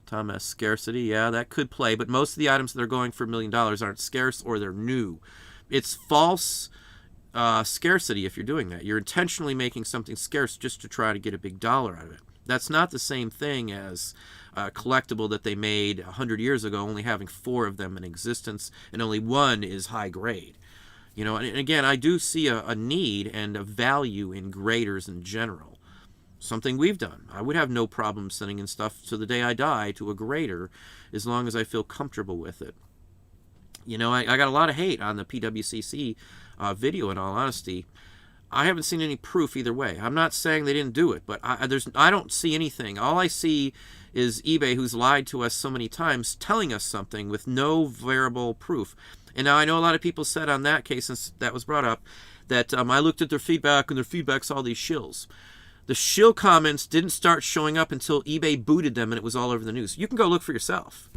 Tom S. Scarcity, yeah, that could play, but most of the items that are going for $1 million aren't scarce or they're new. It's false scarcity if you're doing that. You're intentionally making something scarce just to try to get a big dollar out of it. That's not the same thing as a collectible that they made 100 years ago, only having 4 of them in existence, and only 1 is high grade. And again, I do see a need and a value in graders in general. Something we've done. I would have no problem sending in stuff to the day I die to a grader as long as I feel comfortable with it. I got a lot of hate on the PWCC video, in all honesty. I haven't seen any proof either way. I'm not saying they didn't do it, but I don't see anything. All I see is eBay, who's lied to us so many times, telling us something with no variable proof. And now I know a lot of people said on that case, since that was brought up, that I looked at their feedback and their feedback's all these shills. The shill comments didn't start showing up until eBay booted them and it was all over the news. You can go look for yourself.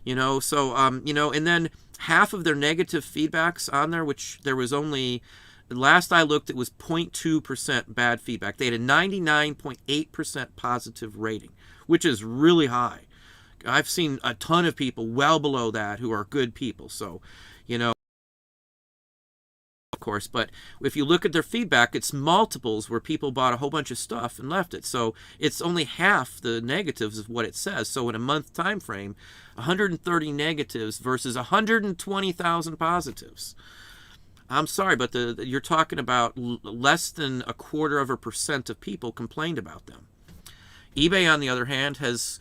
So and then half of their negative feedbacks on there, which there was only, last I looked, it was 0.2% bad feedback. They had a 99.8% positive rating, which is really high. I've seen a ton of people well below that who are good people. So, of course, but if you look at their feedback, it's multiples where people bought a whole bunch of stuff and left it. So it's only half the negatives of what it says. So in a month time frame, 130 negatives versus 120,000 positives. I'm sorry, but you're talking about less than 0.25% of people complained about them. eBay, on the other hand, has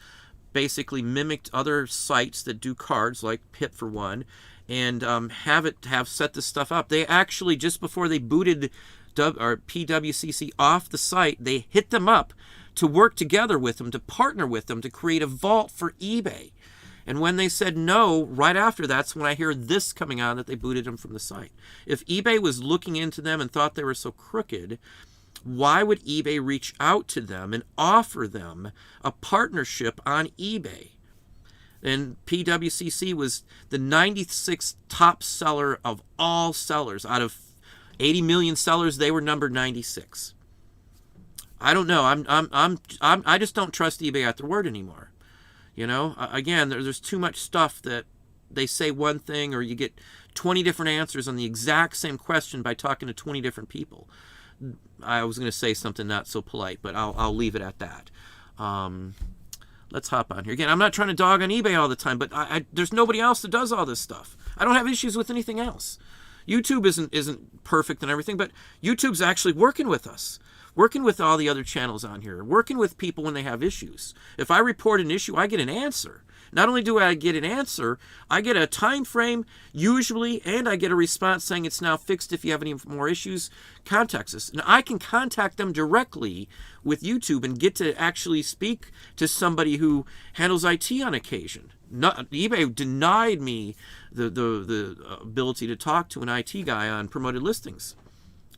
basically mimicked other sites that do cards, like Pip for one, and have set this stuff up. They actually, just before they booted PWCC off the site, they hit them up to work together with them, to partner with them, to create a vault for eBay. And when they said no, right after that's when I hear this coming on, that they booted them from the site. If eBay was looking into them and thought they were so crooked, why would eBay reach out to them and offer them a partnership on eBay? And PWCC was the 96th top seller of all sellers. Out of 80 million sellers, they were number 96. I don't know. I just don't trust eBay at their word anymore. Again, there's too much stuff that they say one thing, or you get 20 different answers on the exact same question by talking to 20 different people. I was going to say something not so polite, but I'll leave it at that. Let's hop on here. Again, I'm not trying to dog on eBay all the time, but there's nobody else that does all this stuff. I don't have issues with anything else. YouTube isn't perfect and everything, but YouTube's actually working with us, working with all the other channels on here, working with people when they have issues. If I report an issue, I get an answer. Not only do I get an answer, I get a time frame usually, and I get a response saying it's now fixed. If you have any more issues, contact us. And I can contact them directly with YouTube and get to actually speak to somebody who handles IT on occasion. eBay denied me the ability to talk to an IT guy on promoted listings.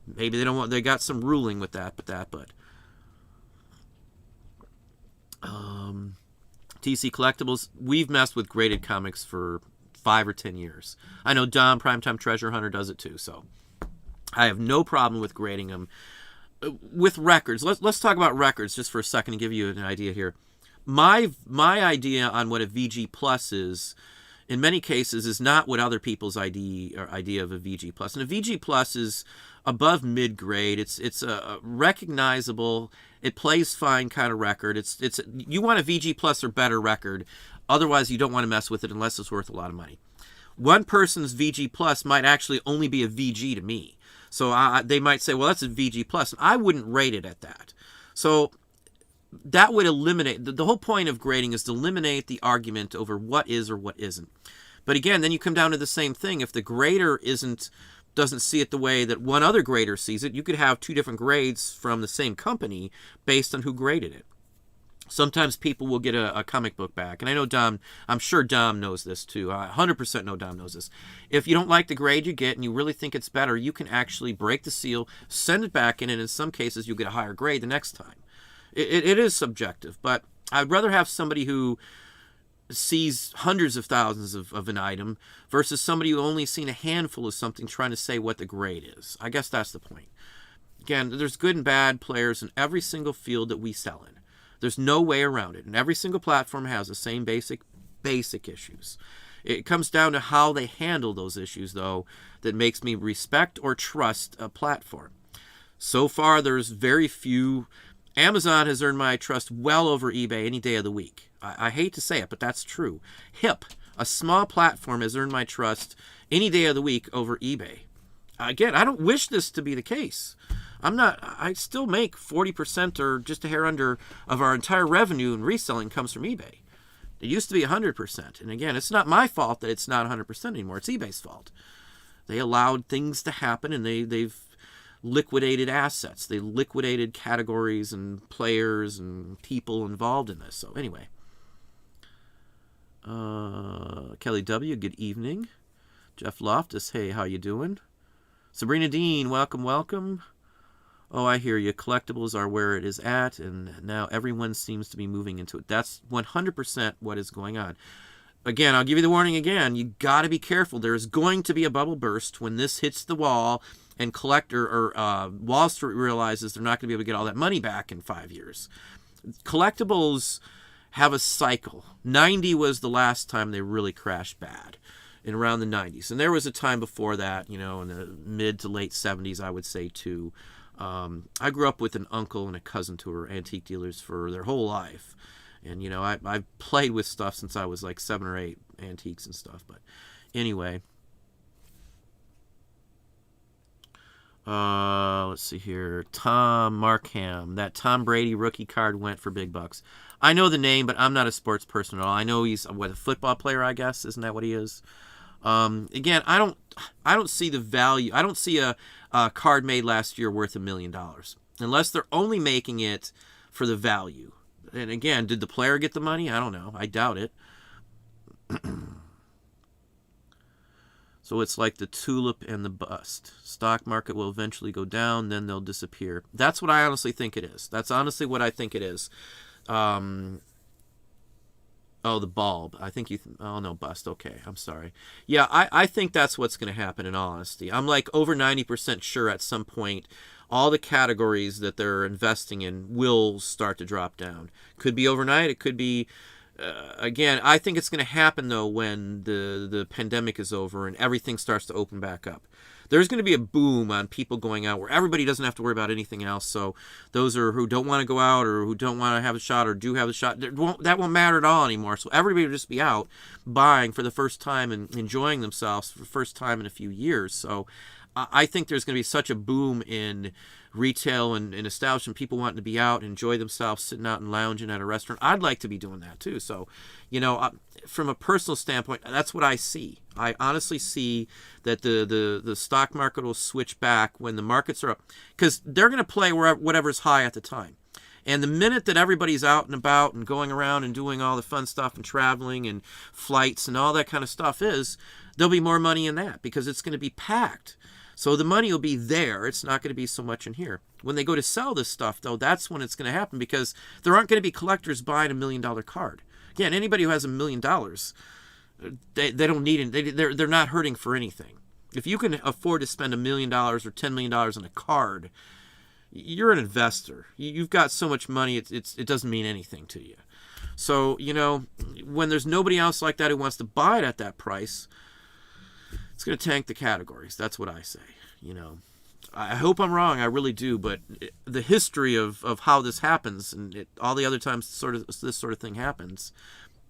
Maybe they don't want, they got some ruling with that, but TC Collectibles, we've messed with graded comics for 5 or 10 years. I know Dom, Primetime Treasure Hunter, does it too, so I have no problem with grading them. With records, let's talk about records just for a second and give you an idea here. My idea on what a VG Plus is, in many cases, is not what other people's idea of a VG Plus. And a VG Plus is above mid-grade. It's a recognizable, it plays fine kind of record. You want a VG Plus or better record. Otherwise, you don't want to mess with it unless it's worth a lot of money. One person's VG Plus might actually only be a VG to me. So they might say, well, that's a VG Plus. I wouldn't rate it at that. So that would eliminate, the whole point of grading is to eliminate the argument over what is or what isn't. But again, then you come down to the same thing. If the grader doesn't see it the way that one other grader sees it, you could have 2 different grades from the same company based on who graded it. Sometimes people will get a comic book back. And I know Dom, I'm sure Dom knows this too. I 100% know Dom knows this. If you don't like the grade you get and you really think it's better, you can actually break the seal, send it back in, and in some cases you'll get a higher grade the next time. It is subjective, but I'd rather have somebody who sees hundreds of thousands of an item versus somebody who only seen a handful of something trying to say what the grade is. I guess that's the point. Again, there's good and bad players in every single field that we sell in. There's no way around it. And every single platform has the same basic issues. It comes down to how they handle those issues, though, that makes me respect or trust a platform. So far, there's very few. Amazon has earned my trust well over eBay any day of the week. I hate to say it, but that's true. HIP, a small platform, has earned my trust any day of the week over eBay. Again, I don't wish this to be the case. I still make 40% or just a hair under of our entire revenue in reselling comes from eBay. It used to be 100%. And again, it's not my fault that it's not 100% anymore. It's eBay's fault. They allowed things to happen, and they've liquidated assets. They liquidated categories and players and people involved in this. So anyway, Kelly W., good evening. Jeff Loftus, hey, how you doing? Sabrina Dean, welcome, welcome. Oh, I hear you. Collectibles are where it is at, and now everyone seems to be moving into it. That's 100% what is going on. Again, I'll give you the warning again. You got to be careful. There is going to be a bubble burst when this hits the wall and Wall Street realizes they're not going to be able to get all that money back in 5 years. Collectibles have a cycle. 90 was the last time they really crashed bad, in around the 90s. And there was a time before that, in the mid to late 70s, I would say, too. I grew up with an uncle and a cousin who were antique dealers for their whole life. And, I've played with stuff since I was like 7 or 8, antiques and stuff. But anyway. Let's see here. Tom Markham. That Tom Brady rookie card went for big bucks. I know the name, but I'm not a sports person at all. I know he's a football player, I guess. Isn't that what he is? Again, I don't see the value. I don't see a card made last year worth $1 million. Unless they're only making it for the value. And again, did the player get the money? I don't know. I doubt it. So it's like the tulip and the bust. Stock market will eventually go down, then they'll disappear. That's what I honestly think it is. That's honestly what I think it is. Oh, the bulb. I think oh, no, bust. Okay, I'm sorry. Yeah, I think that's what's going to happen, in all honesty. I'm like over 90% sure at some point all the categories that they're investing in will start to drop down. Could be overnight. It could be... again, I think it's going to happen, though, when the pandemic is over and everything starts to open back up. There's going to be a boom on people going out where everybody doesn't have to worry about anything else. So those who don't want to go out or who don't want to have a shot or do have a shot, that won't matter at all anymore. So everybody will just be out buying for the first time and enjoying themselves for the first time in a few years. So I think there's going to be such a boom in retail and establishment, people wanting to be out, enjoy themselves, sitting out and lounging at a restaurant. I'd like to be doing that too. So, from a personal standpoint, that's what I see. I honestly see that the stock market will switch back when the markets are up, because they're going to play whatever's high at the time. And the minute that everybody's out and about and going around and doing all the fun stuff and traveling and flights and all that kind of stuff there'll be more money in that because it's going to be packed. So the money will be there. It's not going to be so much in here. When they go to sell this stuff, though, that's when it's going to happen because there aren't going to be collectors buying $1 million card. Again, anybody who has $1 million, they don't need it. They're not hurting for anything. If you can afford to spend $1 million or $10 million on a card, you're an investor. You've got so much money, it doesn't mean anything to you. So, when there's nobody else like that who wants to buy it at that price, it's going to tank the categories. That's what I say. I hope I'm wrong. I really do. But the history of how this happens and all the other times this sort of thing happens,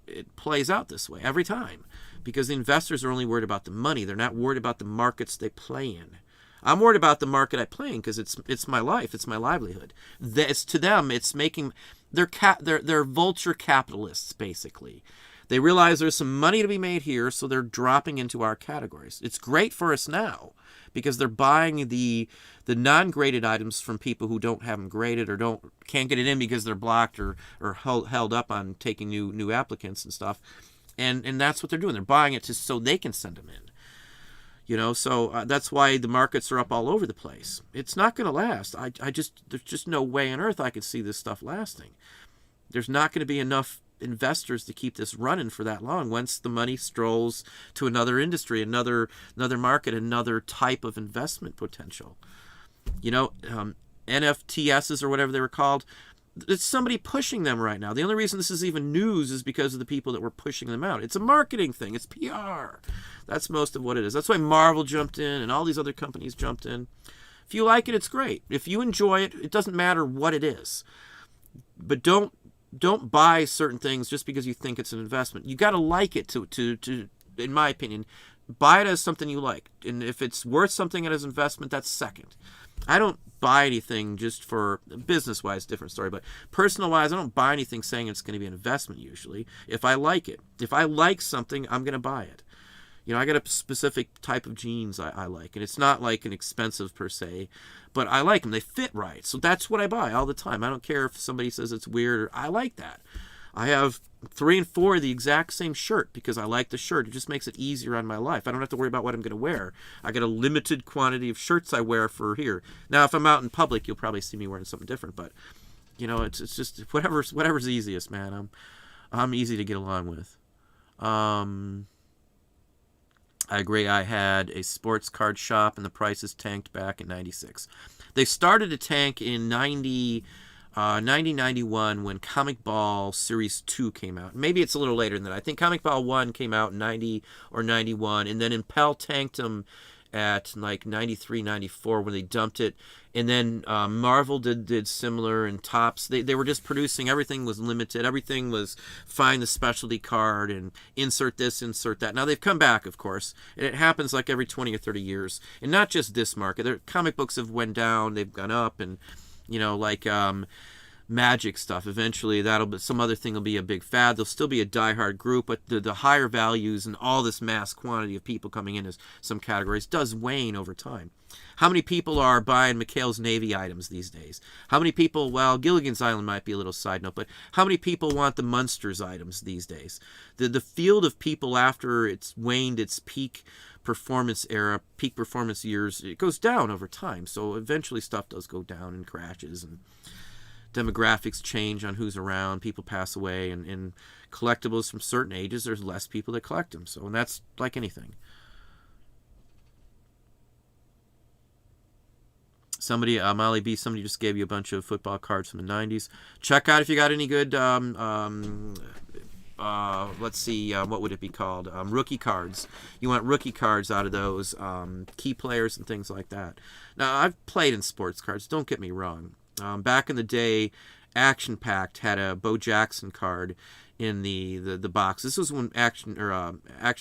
it plays out this way every time because the investors are only worried about the money. They're not worried about the markets they play in. I'm worried about the market I play in because it's my life. It's my livelihood. To them, it's making they're vulture capitalists basically. They realize there's some money to be made here, so they're dropping into our categories. It's great for us now because they're buying the non-graded items from people who don't have them graded or can't get it in because they're blocked or held up on taking new applicants and stuff. And that's what they're doing. They're buying it just so they can send them in. So that's why the markets are up all over the place. It's not going to last. There's just no way on earth I could see this stuff lasting. There's not going to be enough investors to keep this running for that long once the money strolls to another industry, another market, another type of investment potential. NFTSs or whatever they were called, it's somebody pushing them right now. The only reason this is even news is because of the people that were pushing them out. It's a marketing thing. It's PR. That's most of what it is. That's why Marvel jumped in and all these other companies jumped in. If you like it, it's great. If you enjoy it, it doesn't matter what it is. But don't buy certain things just because you think it's an investment. You got to like it to, in my opinion, buy it as something you like. And if it's worth something as an investment, that's second. I don't buy anything just for business-wise, different story, but personal-wise, I don't buy anything saying it's going to be an investment usually. If I like it, if I like something, I'm going to buy it. You know, I got a specific type of jeans I like, and it's not like an expensive per se, but I like them. They fit right, so that's what I buy all the time. I don't care if somebody says it's weird. I like that. I have 3 and 4 of the exact same shirt because I like the shirt. It just makes it easier on my life. I don't have to worry about what I'm going to wear. I got a limited quantity of shirts I wear for here. Now, if I'm out in public, you'll probably see me wearing something different, but you know, it's just whatever's easiest, man. I'm easy to get along with. I agree. I had a sports card shop, and the prices tanked back in '96. They started to tank in 1991 when Comic Ball Series 2 came out. Maybe it's a little later than that. I think Comic Ball 1 came out in 90 or 91, and then Impel tanked them at like 93, 94 when they dumped it. And then Marvel did similar, and Topps. They were just producing. Everything was limited. Everything was find the specialty card and insert this, insert that. Now they've come back, of course, and it happens like every 20 or 30 years. And not just this market. Their comic books have went down. They've gone up, and you know, like Magic stuff. Eventually, some other thing will be a big fad. There'll still be a diehard group, but the higher values and all this mass quantity of people coming in as some categories does wane over time. How many people are buying McHale's Navy items these days? How many people, well, Gilligan's Island might be a little side note, but how many people want the Munsters items these days? The field of people after it's waned its peak performance era, peak performance years, it goes down over time. So eventually stuff does go down and crashes, and demographics change on who's around. People pass away, and collectibles from certain ages, there's less people that collect them. So, and that's like anything. Somebody, Molly B, somebody just gave you a bunch of football cards from the 90s. Check out if you got any good, let's see, what would it be called? Rookie cards. You want rookie cards out of those, key players and things like that. Now, I've played in sports cards, don't get me wrong. Back in the day, Action Packed had a Bo Jackson card in the box. This was when Action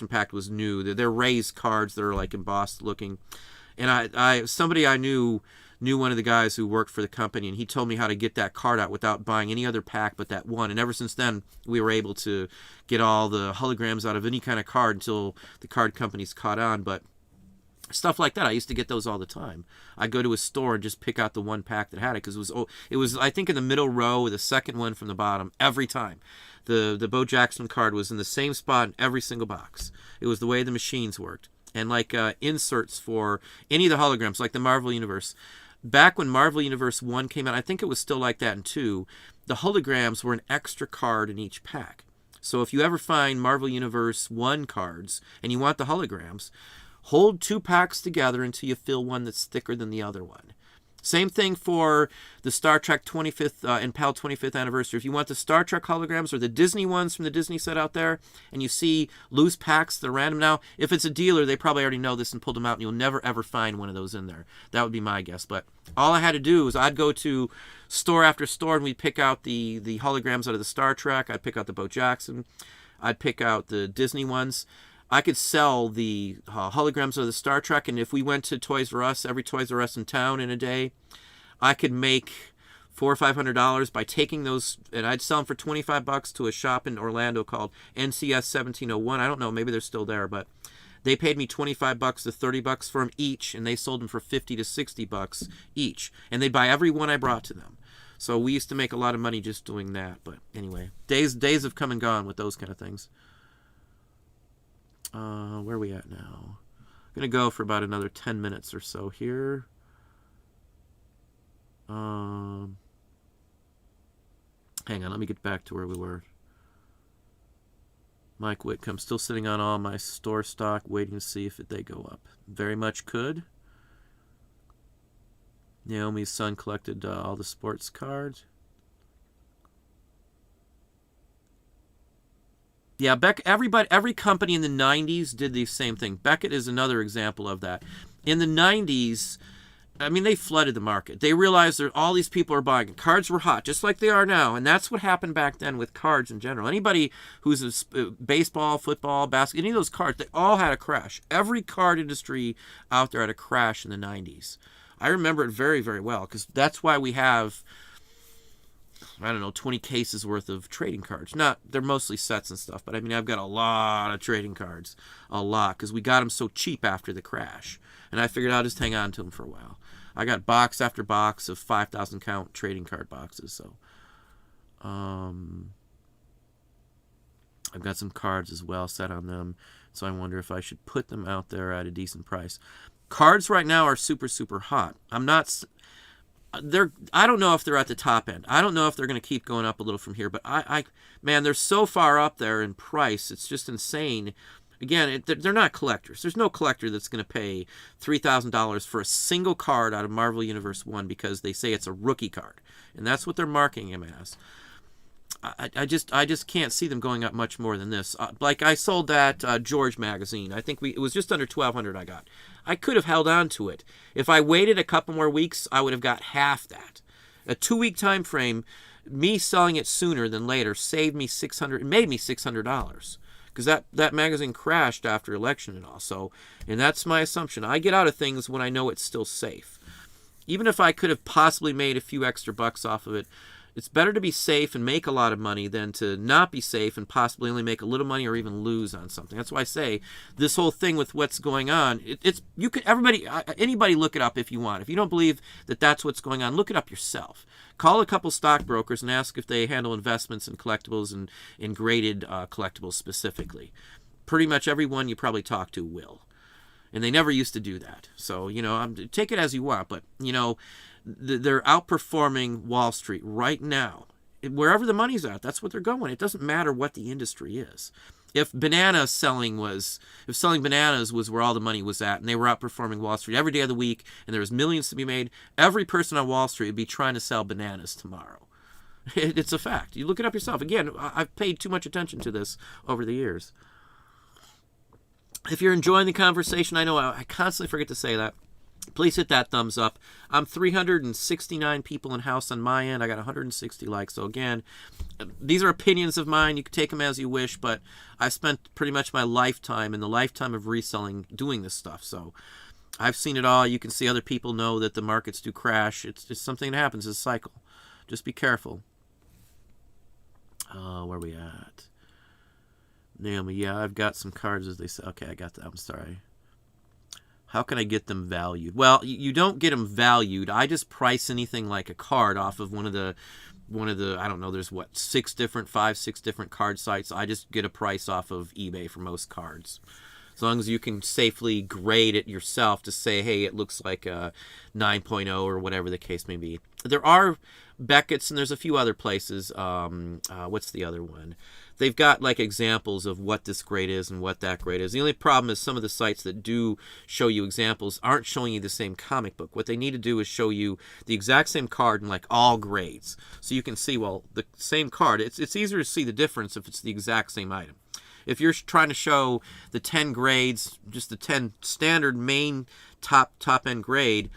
Packed was new. They're raised cards that are like embossed looking. And somebody I knew one of the guys who worked for the company, and he told me how to get that card out without buying any other pack but that one. And ever since then, we were able to get all the holograms out of any kind of card until the card companies caught on. But stuff like that, I used to get those all the time. I'd go to a store and just pick out the one pack that had it, because it was I think in the middle row, the second one from the bottom every time. The Bo Jackson card was in the same spot in every single box. It was the way the machines worked. And like inserts for any of the holograms, like the Marvel Universe. Back when Marvel Universe 1 came out, I think it was still like that in 2, the holograms were an extra card in each pack. So if you ever find Marvel Universe 1 cards and you want the holograms, hold 2 packs together until you fill one that's thicker than the other one. Same thing for the Star Trek 25th and PAL 25th anniversary. If you want the Star Trek holograms or the Disney ones from the Disney set out there, and you see loose packs that are random now, if it's a dealer, they probably already know this and pulled them out, and you'll never ever find one of those in there. That would be my guess. But all I had to do was I'd go to store after store, and we'd pick out the holograms out of the Star Trek. I'd pick out the Bo Jackson. I'd pick out the Disney ones. I could sell the holograms of the Star Trek, and if we went to Toys R Us, every Toys R Us in town in a day, I could make $400 or $500 by taking those, and I'd sell them for $25 to a shop in Orlando called NCS 1701. I don't know, maybe they're still there, but they paid me $25 to $30 for them each, and they sold them for $50 to $60 each, and they'd buy every one I brought to them. So we used to make a lot of money just doing that. But anyway, days have come and gone with those kind of things. Where are we at now? I'm going to go for about another 10 minutes or so here. Hang on, let me get back to where we were. Mike Whitcomb, still sitting on all my store stock, waiting to see if they go up. Very much could. Naomi's son collected all the sports cards. Yeah, every company in the 90s did the same thing. Beckett is another example of that. In the 90s, I mean, they flooded the market. They realized that all these people are buying. Cards were hot, just like they are now. And that's what happened back then with cards in general. Anybody who's baseball, football, basketball, any of those cards, they all had a crash. Every card industry out there had a crash in the 90s. I remember it very, very well, because that's why we have I don't know, 20 cases worth of trading cards. They're mostly sets and stuff, but I mean, I've got a lot of trading cards. A lot, because we got them so cheap after the crash. And I figured I'll just hang on to them for a while. I got box after box of 5,000 count trading card boxes, so. I've got some cards as well set on them, so I wonder if I should put them out there at a decent price. Cards right now are super, super hot. I don't know if they're at the top end. I don't know if they're going to keep going up a little from here, but man, they're so far up there in price. It's just insane. Again, they're not collectors. There's no collector that's going to pay $3,000 for a single card out of Marvel Universe 1 because they say it's a rookie card, and that's what they're marking him as. I just can't see them going up much more than this. Like I sold that George magazine. I think it was just under $1,200 I got. I could have held on to it. If I waited a couple more weeks, I would have got half that. A 2-week time frame, me selling it sooner than later saved me $600. It made me $600 because that magazine crashed after election and all. So, and that's my assumption. I get out of things when I know it's still safe. Even if I could have possibly made a few extra bucks off of it, it's better to be safe and make a lot of money than to not be safe and possibly only make a little money or even lose on something. That's why I say this whole thing with what's going on, anybody look it up if you want. If you don't believe that that's what's going on, look it up yourself. Call a couple stockbrokers and ask if they handle investments in collectibles and in graded collectibles specifically. Pretty much everyone you probably talk to will. And they never used to do that. So, take it as you want, but, they're outperforming Wall Street right now. Wherever the money's at, that's what they're going. It doesn't matter what the industry is. If selling bananas was where all the money was at, and they were outperforming Wall Street every day of the week, and there was millions to be made, every person on Wall Street would be trying to sell bananas tomorrow. It's a fact. You look it up yourself. Again, I've paid too much attention to this over the years. If you're enjoying the conversation, I know I constantly forget to say that. Please hit that thumbs up. I'm 369 people in house on my end. I got 160 likes. So again, these are opinions of mine. You can take them as you wish, but I spent pretty much my lifetime in the lifetime of reselling doing this stuff. So I've seen it all. You can see other people know that the markets do crash. It's just something that happens. It's a cycle. Just be careful. Where are we at? Naomi, yeah, I've got some cards as they say. Okay, I got that. I'm sorry. How can I get them valued? Well, you don't get them valued. I just price anything like a card off of one of the I don't know, there's 6 different card sites. I just get a price off of eBay for most cards. As long as you can safely grade it yourself to say, hey, it looks like a 9.0 or whatever the case may be. There are Beckett's and there's a few other places. What's the other one? They've got like examples of what this grade is and what that grade is. The only problem is some of the sites that do show you examples aren't showing you the same comic book. What they need to do is show you the exact same card in like all grades. So you can see, well, the same card. It's easier to see the difference if it's the exact same item. If you're trying to show the 10 grades, just the 10 standard main top end grade,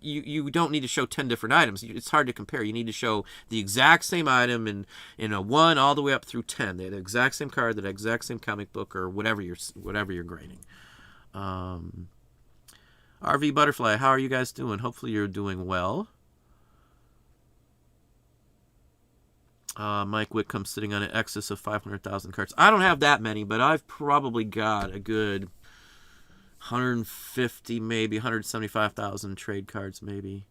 you don't need to show 10 different items. It's hard to compare. You need to show the exact same item in a 1 all the way up through 10. They have the exact same card, the exact same comic book, or whatever you're grading. RV Butterfly, how are you guys doing? Hopefully you're doing well. Mike Whitcomb sitting on an excess of 500,000 cards. I don't have that many, but I've probably got a good 150, maybe 175,000 trade cards, maybe.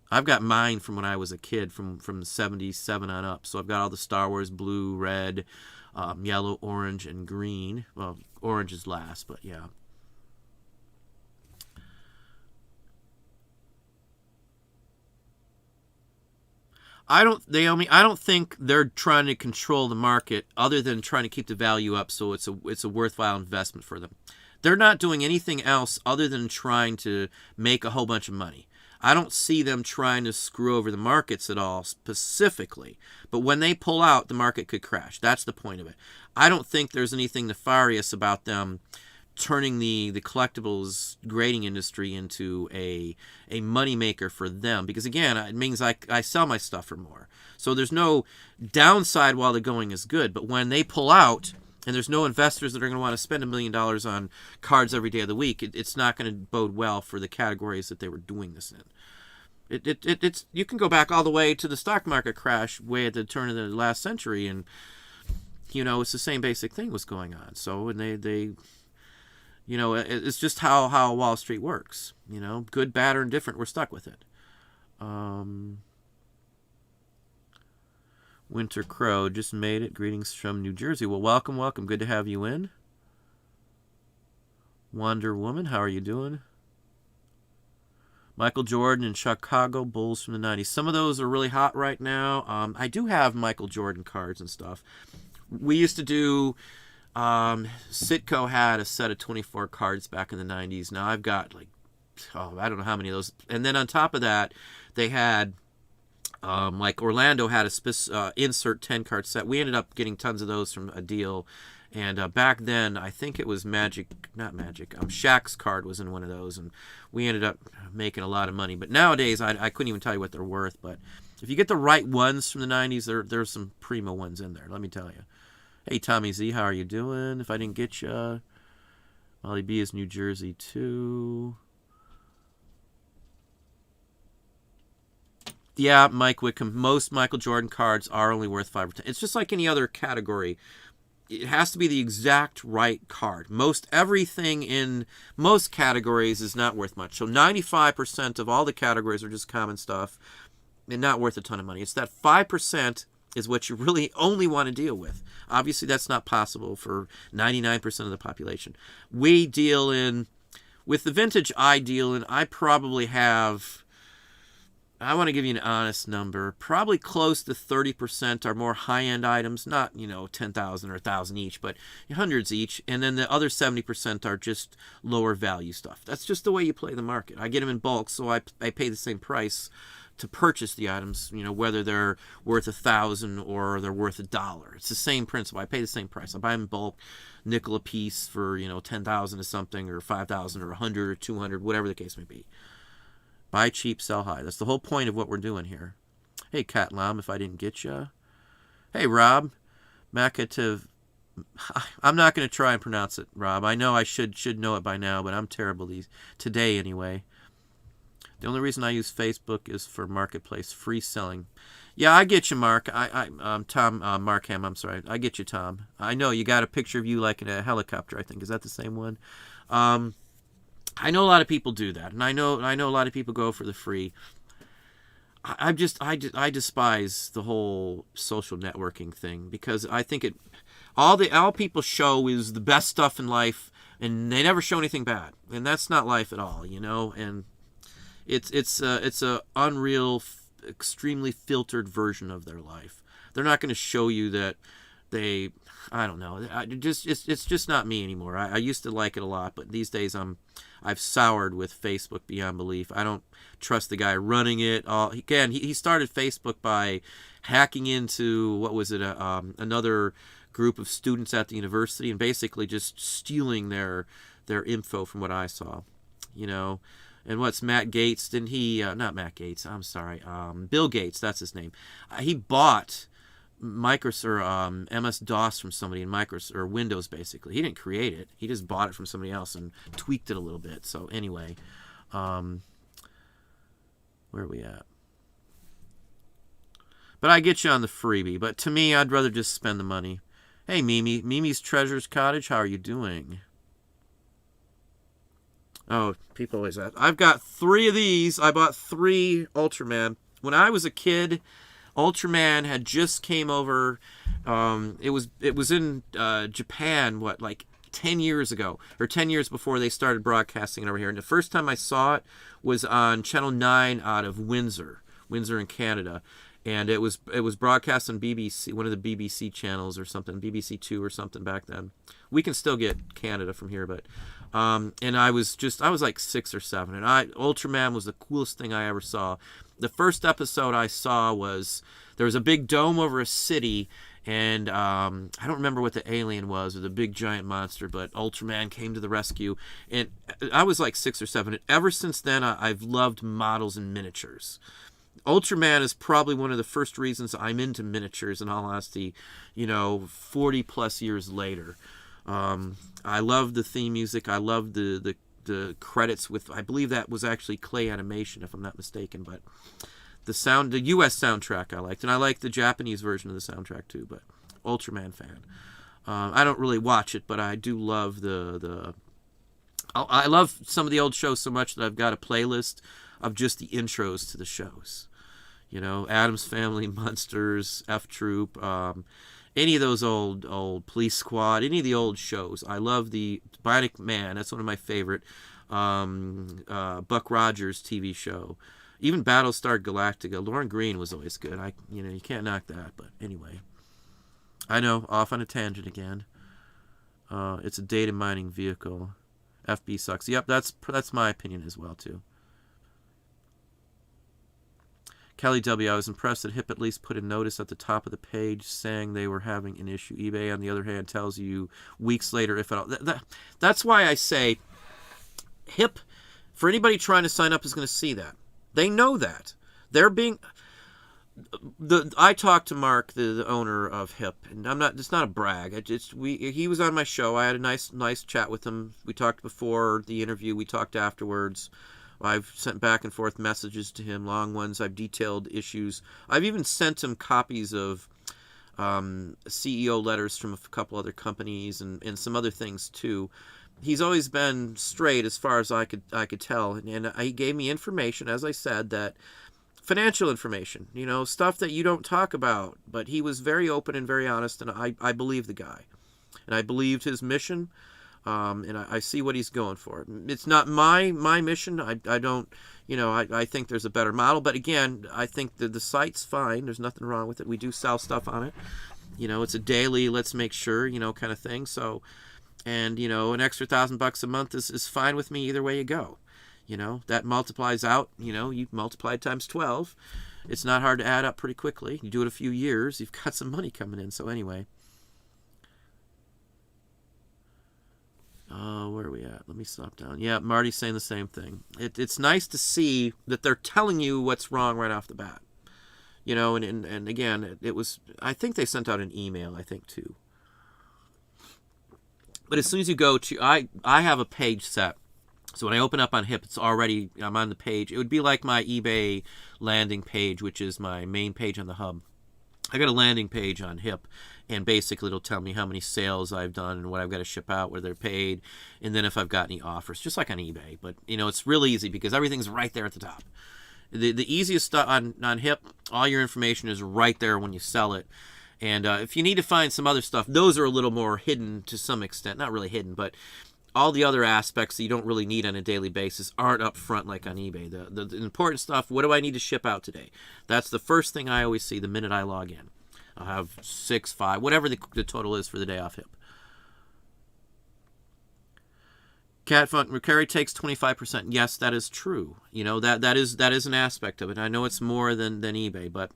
I've got mine from when I was a kid, from 77 on up. So I've got all the Star Wars blue, red, yellow, orange, and green. Well, orange is last, but yeah. I don't think they're trying to control the market other than trying to keep the value up so it's a worthwhile investment for them. They're not doing anything else other than trying to make a whole bunch of money. I don't see them trying to screw over the markets at all specifically. But when they pull out, the market could crash. That's the point of it. I don't think there's anything nefarious about them turning the collectibles grading industry into a moneymaker for them. Because, again, it means I sell my stuff for more. So there's no downside while the going is good. But when they pull out, and there's no investors that are going to want to spend $1 million on cards every day of the week, it's not going to bode well for the categories that they were doing this in. It's you can go back all the way to the stock market crash way at the turn of the last century, and it's the same basic thing was going on. So, and they it's just how Wall Street works. Good, bad, or indifferent, we're stuck with it. Winter Crow just made it. Greetings from New Jersey. Well, welcome. Good to have you in. Wonder Woman, how are you doing? Michael Jordan and Chicago Bulls from the 90s. Some of those are really hot right now. I do have Michael Jordan cards and stuff. We used to do... Citco had a set of 24 cards back in the 90s. Now I've got I don't know how many of those. And then on top of that, they had... Orlando had a insert 10 card set. We ended up getting tons of those from a deal. And back then, I think it was Shaq's card was in one of those. And we ended up making a lot of money. But nowadays, I couldn't even tell you what they're worth. But if you get the right ones from the 90s, there's some primo ones in there, let me tell you. Hey, Tommy Z, how are you doing? If I didn't get you, Molly B is New Jersey, too. Yeah, Mike Wickham. Most Michael Jordan cards are only worth 5 or 10. It's just like any other category. It has to be the exact right card. Everything in most categories is not worth much. So 95% of all the categories are just common stuff and not worth a ton of money. It's that 5% is what you really only want to deal with. Obviously, that's not possible for 99% of the population. We deal in, with the vintage I deal in, I probably have... I want to give you an honest number. Probably close to 30% are more high-end items, not, 10,000 or 1,000 each, but hundreds each. And then the other 70% are just lower value stuff. That's just the way you play the market. I get them in bulk, so I pay the same price to purchase the items, whether they're worth 1,000 or they're worth $1. It's the same principle. I pay the same price. I buy them in bulk, nickel a piece for, 10,000 or something, or 5,000 or 100 or 200, whatever the case may be. Buy cheap, sell high. That's the whole point of what we're doing here. Hey, Cat Lam, if I didn't get you. Hey, Rob. Makativ. I'm not going to try and pronounce it, Rob. I know I should know it by now, but I'm terrible today anyway. The only reason I use Facebook is for marketplace free selling. Yeah, I get you, Mark. Tom Markham. I'm sorry. I get you, Tom. I know you got a picture of you like in a helicopter. I think is that the same one? I know a lot of people do that, and I know a lot of people go for the free. I despise the whole social networking thing because I think all people show is the best stuff in life, and they never show anything bad, and that's not life at all, and it's a unreal, extremely filtered version of their life. They're not going to show you that I don't know. It's just not me anymore. I used to like it a lot, but these days I've soured with Facebook beyond belief. I don't trust the guy running it. He started Facebook by hacking into another group of students at the university and basically just stealing their info from what I saw, And what's Matt Gates? Didn't he? Not Matt Gates. I'm sorry. Bill Gates. That's his name. He bought Microsoft or MS-DOS from somebody in Microsoft or Windows. Basically, he didn't create it. He just bought it from somebody else and tweaked it a little bit. So anyway, where are we at? But I get you on the freebie. But to me, I'd rather just spend the money. Hey, Mimi's Treasures Cottage. How are you doing? Oh, people always ask. I've got 3 of these. I bought 3 Ultraman. When I was a kid, Ultraman had just came over. It was in Japan, 10 years ago, or 10 years before they started broadcasting it over here. And the first time I saw it was on Channel 9 out of Windsor in Canada. And it was broadcast on BBC, one of the BBC channels or something, BBC 2 or something back then. We can still get Canada from here, but and I was like 6 or 7, and Ultraman was the coolest thing I ever saw. The first episode I saw was there was a big dome over a city, and I don't remember what the alien was or the big giant monster, but Ultraman came to the rescue, and I was like 6 or 7. And ever since then, I've loved models and miniatures. Ultraman is probably one of the first reasons I'm into miniatures, in all honesty, 40 plus years later. I love the theme music. I love the the credits with, I believe that was actually Clay Animation, if I'm not mistaken. But the U.S. soundtrack I liked, and I liked the Japanese version of the soundtrack too. But Ultraman fan. I don't really watch it, but I do love I love some of the old shows so much that I've got a playlist of just the intros to the shows. You know, Addams Family, Munsters, F Troop, any of those old Police Squad, any of the old shows. I love the Bionic Man. That's one of my favorite. Buck Rogers TV show. Even Battlestar Galactica. Lauren Green was always good. You can't knock that. But anyway, I know, off on a tangent again. It's a data mining vehicle. FB sucks. Yep, that's my opinion as well too. Kelly W. I was impressed that HIP at least put a notice at the top of the page saying they were having an issue. eBay, on the other hand, tells you weeks later, if at all. That's why I say HIP, for anybody trying to sign up, is going to see that. They know that. They're being... I talked to Mark, the owner of HIP, and it's not a brag. He was on my show. I had a nice chat with him. We talked before the interview. We talked afterwards. I've sent back and forth messages to him, long ones. I've detailed issues. I've even sent him copies of CEO letters from a couple other companies and some other things too. He's always been straight as far as I could tell, and he gave me information, as I said, that financial information, stuff that you don't talk about. But he was very open and very honest, and I believe the guy, and I believed his mission. And I see what he's going for. It's not my mission. I don't, I think there's a better model. But again, I think the site's fine. There's nothing wrong with it. We do sell stuff on it. It's a daily, let's make sure, kind of thing. So, and, an extra $1,000 a month is fine with me either way you go. That multiplies out, you multiply it times 12. It's not hard to add up pretty quickly. You do it a few years, you've got some money coming in. So anyway. Where are we at? Let me stop down. Yeah, Marty's saying the same thing. It's nice to see that they're telling you what's wrong right off the bat. And again, it was, I think they sent out an email, I think, too. But as soon as you go to, I have a page set. So when I open up on HIP, I'm on the page. It would be like my eBay landing page, which is my main page on the hub. I got a landing page on HIP, and basically it'll tell me how many sales I've done and what I've got to ship out, where they're paid, and then if I've got any offers, just like on eBay. But, it's real easy because everything's right there at the top. The easiest stuff on HIP, all your information is right there when you sell it. And if you need to find some other stuff, those are a little more hidden to some extent. Not really hidden, but all the other aspects that you don't really need on a daily basis aren't up front like on eBay. The important stuff, what do I need to ship out today? That's the first thing I always see the minute I log in. I'll have 6, 5, whatever the total is for the day off HIP. Cat Funk McCary takes 25%. Yes, that is true. That is an aspect of it. I know it's more than eBay, but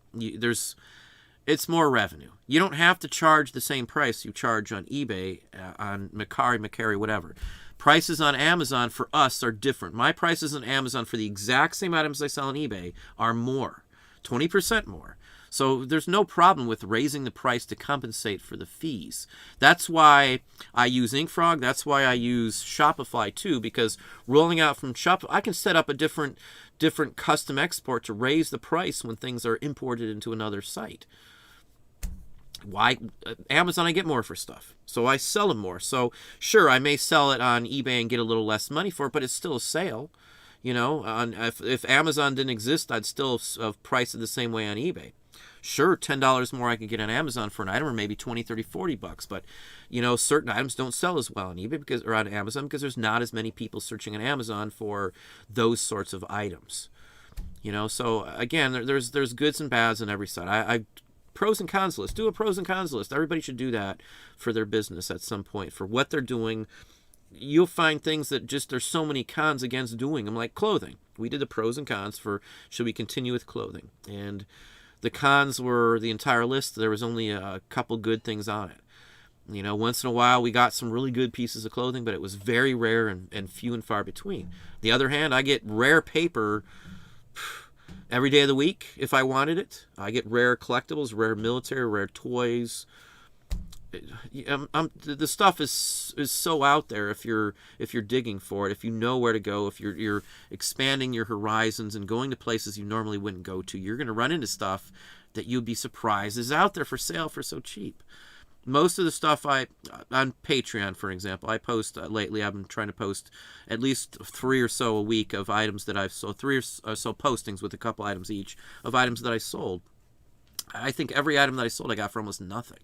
it's more revenue. You don't have to charge the same price you charge on eBay, on Macari, whatever. Prices on Amazon for us are different. My prices on Amazon for the exact same items I sell on eBay are more, 20% more. So there's no problem with raising the price to compensate for the fees. That's why I use InkFrog. That's why I use Shopify too, because rolling out from Shopify, I can set up a different custom export to raise the price when things are imported into another site. Why? Amazon, I get more for stuff, so I sell them more. So sure, I may sell it on eBay and get a little less money for it, but it's still a sale. If Amazon didn't exist, I'd still price it the same way on eBay. Sure, $10 more I can get on Amazon for an item, or maybe $20, $30, $40. But, certain items don't sell as well on eBay or on Amazon because there's not as many people searching on Amazon for those sorts of items. So again, there's goods and bads on every side. I pros and cons list. Do a pros and cons list. Everybody should do that for their business at some point, for what they're doing. You'll find things that there's so many cons against doing them, like clothing. We did the pros and cons for should we continue with clothing, and the cons were the entire list. There was only a couple good things on it. Once in a while we got some really good pieces of clothing, but it was very rare and few and far between. The other hand, I get rare paper every day of the week if I wanted it. I get rare collectibles, rare military, rare toys. the stuff is so out there if you're digging for it, if you know where to go, if you're expanding your horizons and going to places you normally wouldn't go to, you're going to run into stuff that you'd be surprised is out there for sale for so cheap. Most of the stuff on Patreon, for example, I post lately. I've been trying to post at least 3 or so a week of items that I've sold, 3 or so postings with a couple items each of items that I sold. I think every item that I sold I got for almost nothing.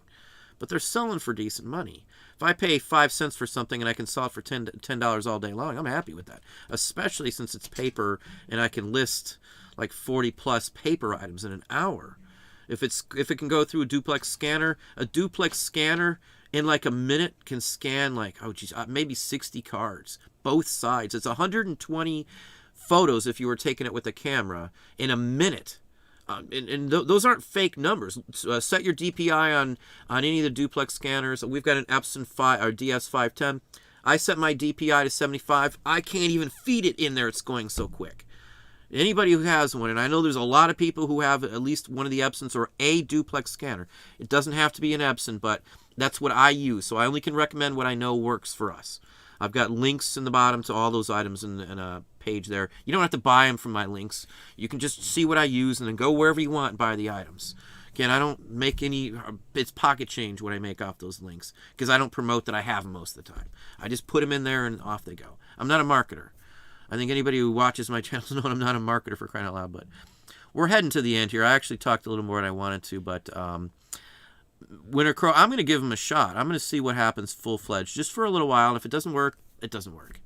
But they're selling for decent money. If I pay 5 cents for something and I can sell it for $10 all day long, I'm happy with that. Especially since it's paper and I can list like 40 plus paper items in an hour. If it can go through a duplex scanner in like a minute can scan like, maybe 60 cards, both sides. It's 120 photos if you were taking it with a camera in a minute. And those aren't fake numbers. Set your DPI on any of the duplex scanners. We've got an Epson DS510. I set my DPI to 75. I can't even feed it in there. It's going so quick. Anybody who has one, and I know there's a lot of people who have at least one of the Epsons or a duplex scanner. It doesn't have to be an Epson, but that's what I use. So I only can recommend what I know works for us. I've got links in the bottom to all those items in a page there. You don't have to buy them from my links. You can just see what I use and then go wherever you want and buy the items. Again, I don't make any, it's pocket change what I make off those links because I don't promote that I have them most of the time. I just put them in there and off they go. I'm not a marketer. I think anybody who watches my channel knows I'm not a marketer for crying out loud, but we're heading to the end here. I actually talked a little more than I wanted to, but Winter Crow, I'm going to give him a shot. I'm going to see what happens full-fledged just for a little while, and if it doesn't work, it doesn't work.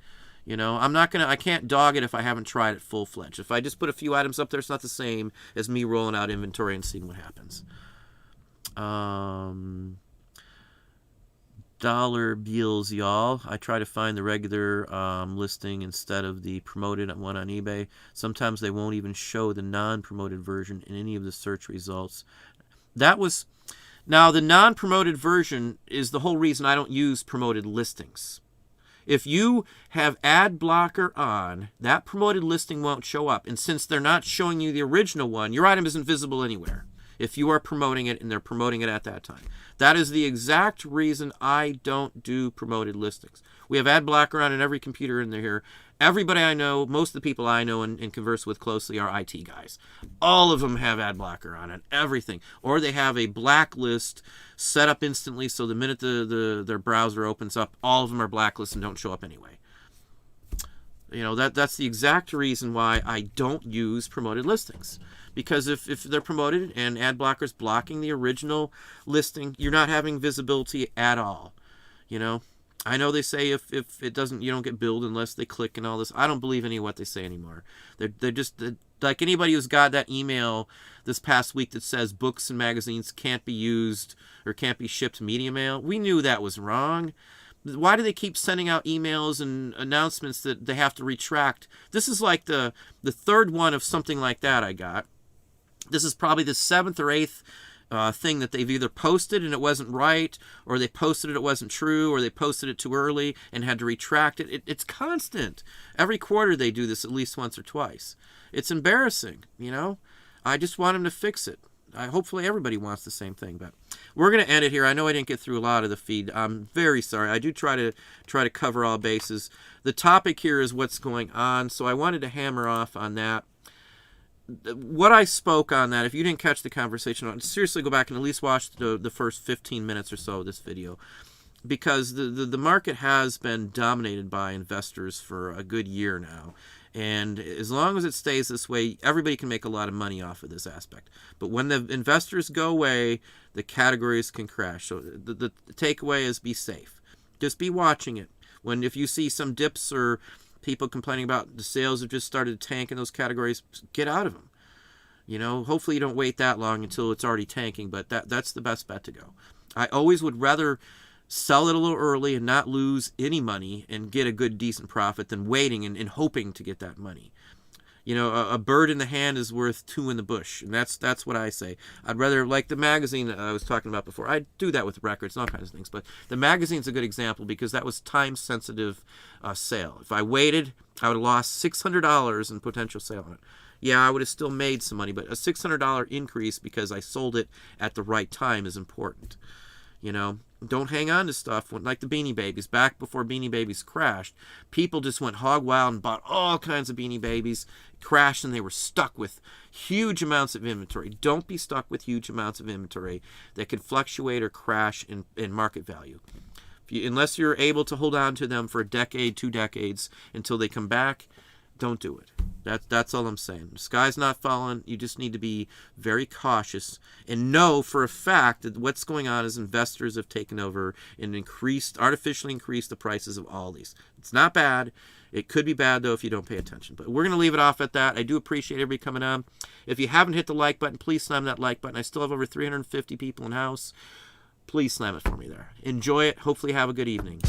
You know, I can't dog it if I haven't tried it full-fledged. If I just put a few items up there, it's not the same as me rolling out inventory and seeing what happens. Dollar bills, y'all. I try to find the regular listing instead of the promoted one on eBay. Sometimes they won't even show the non-promoted version in any of the search results. Now the non-promoted version is the whole reason I don't use promoted listings. If you have ad blocker on, that promoted listing won't show up. And since they're not showing you the original one, your item isn't visible anywhere if you are promoting it and they're promoting it at that time. That is the exact reason I don't do promoted listings. We have ad blocker on in every computer in here. Everybody I know, most of the people I know and converse with closely are IT guys. All of them have ad blocker on it, everything. Or they have a blacklist set up instantly so the minute their browser opens up, all of them are blacklisted and don't show up anyway. You know, that's the exact reason why I don't use promoted listings. Because if they're promoted and ad blocker's blocking the original listing, you're not having visibility at all. You know, I know they say if it doesn't, you don't get billed unless they click and all this. I don't believe any of what they say anymore. They're just like anybody who's got that email this past week that says books and magazines can't be used or can't be shipped media mail. We knew that was wrong. Why do they keep sending out emails and announcements that they have to retract? This is like the third one of something like that I got. This is probably the 7th or 8th thing that they've either posted and it wasn't right, or they posted it wasn't true, or they posted it too early and had to retract it. It's constant. Every quarter they do this at least once or twice. It's embarrassing, you know. I just want them to fix it. Hopefully everybody wants the same thing, but we're going to end it here. I know I didn't get through a lot of the feed. I'm very sorry. I do try to cover all bases. The topic here is what's going on, so I wanted to hammer off on that. What I spoke on that, if you didn't catch the conversation, seriously go back and at least watch the first 15 minutes or so of this video, because the market has been dominated by investors for a good year now. And as long as it stays this way, everybody can make a lot of money off of this aspect. But when the investors go away, the categories can crash. So the takeaway is be safe. Just be watching it. If you see some dips or people complaining about the sales have just started to tank in those categories, get out of them. You know, hopefully you don't wait that long until it's already tanking, but that's the best bet to go. I always would rather sell it a little early and not lose any money and get a good, decent profit than waiting and hoping to get that money. You know, a bird in the hand is worth 2 in the bush, and that's what I say. I'd rather, like the magazine that I was talking about before, I do that with records and all kinds of things, but the magazine's a good example because that was time-sensitive sale. If I waited, I would have lost $600 in potential sale on it. Yeah, I would have still made some money, but a $600 increase because I sold it at the right time is important. You know, don't hang on to stuff like the Beanie Babies. Back before Beanie Babies crashed, people just went hog wild and bought all kinds of Beanie Babies. Crashed and they were stuck with huge amounts of inventory. Don't be stuck with huge amounts of inventory that could fluctuate or crash in market value. Unless you're able to hold on to them for a decade, 2 decades until they come back, don't do it. That's all I'm saying. The sky's not falling. You just need to be very cautious and know for a fact that what's going on is investors have taken over and artificially increased the prices of all these. It's not bad. It could be bad, though, if you don't pay attention. But we're going to leave it off at that. I do appreciate everybody coming on. If you haven't hit the like button, please slam that like button. I still have over 350 people in house. Please slam it for me there. Enjoy it. Hopefully have a good evening.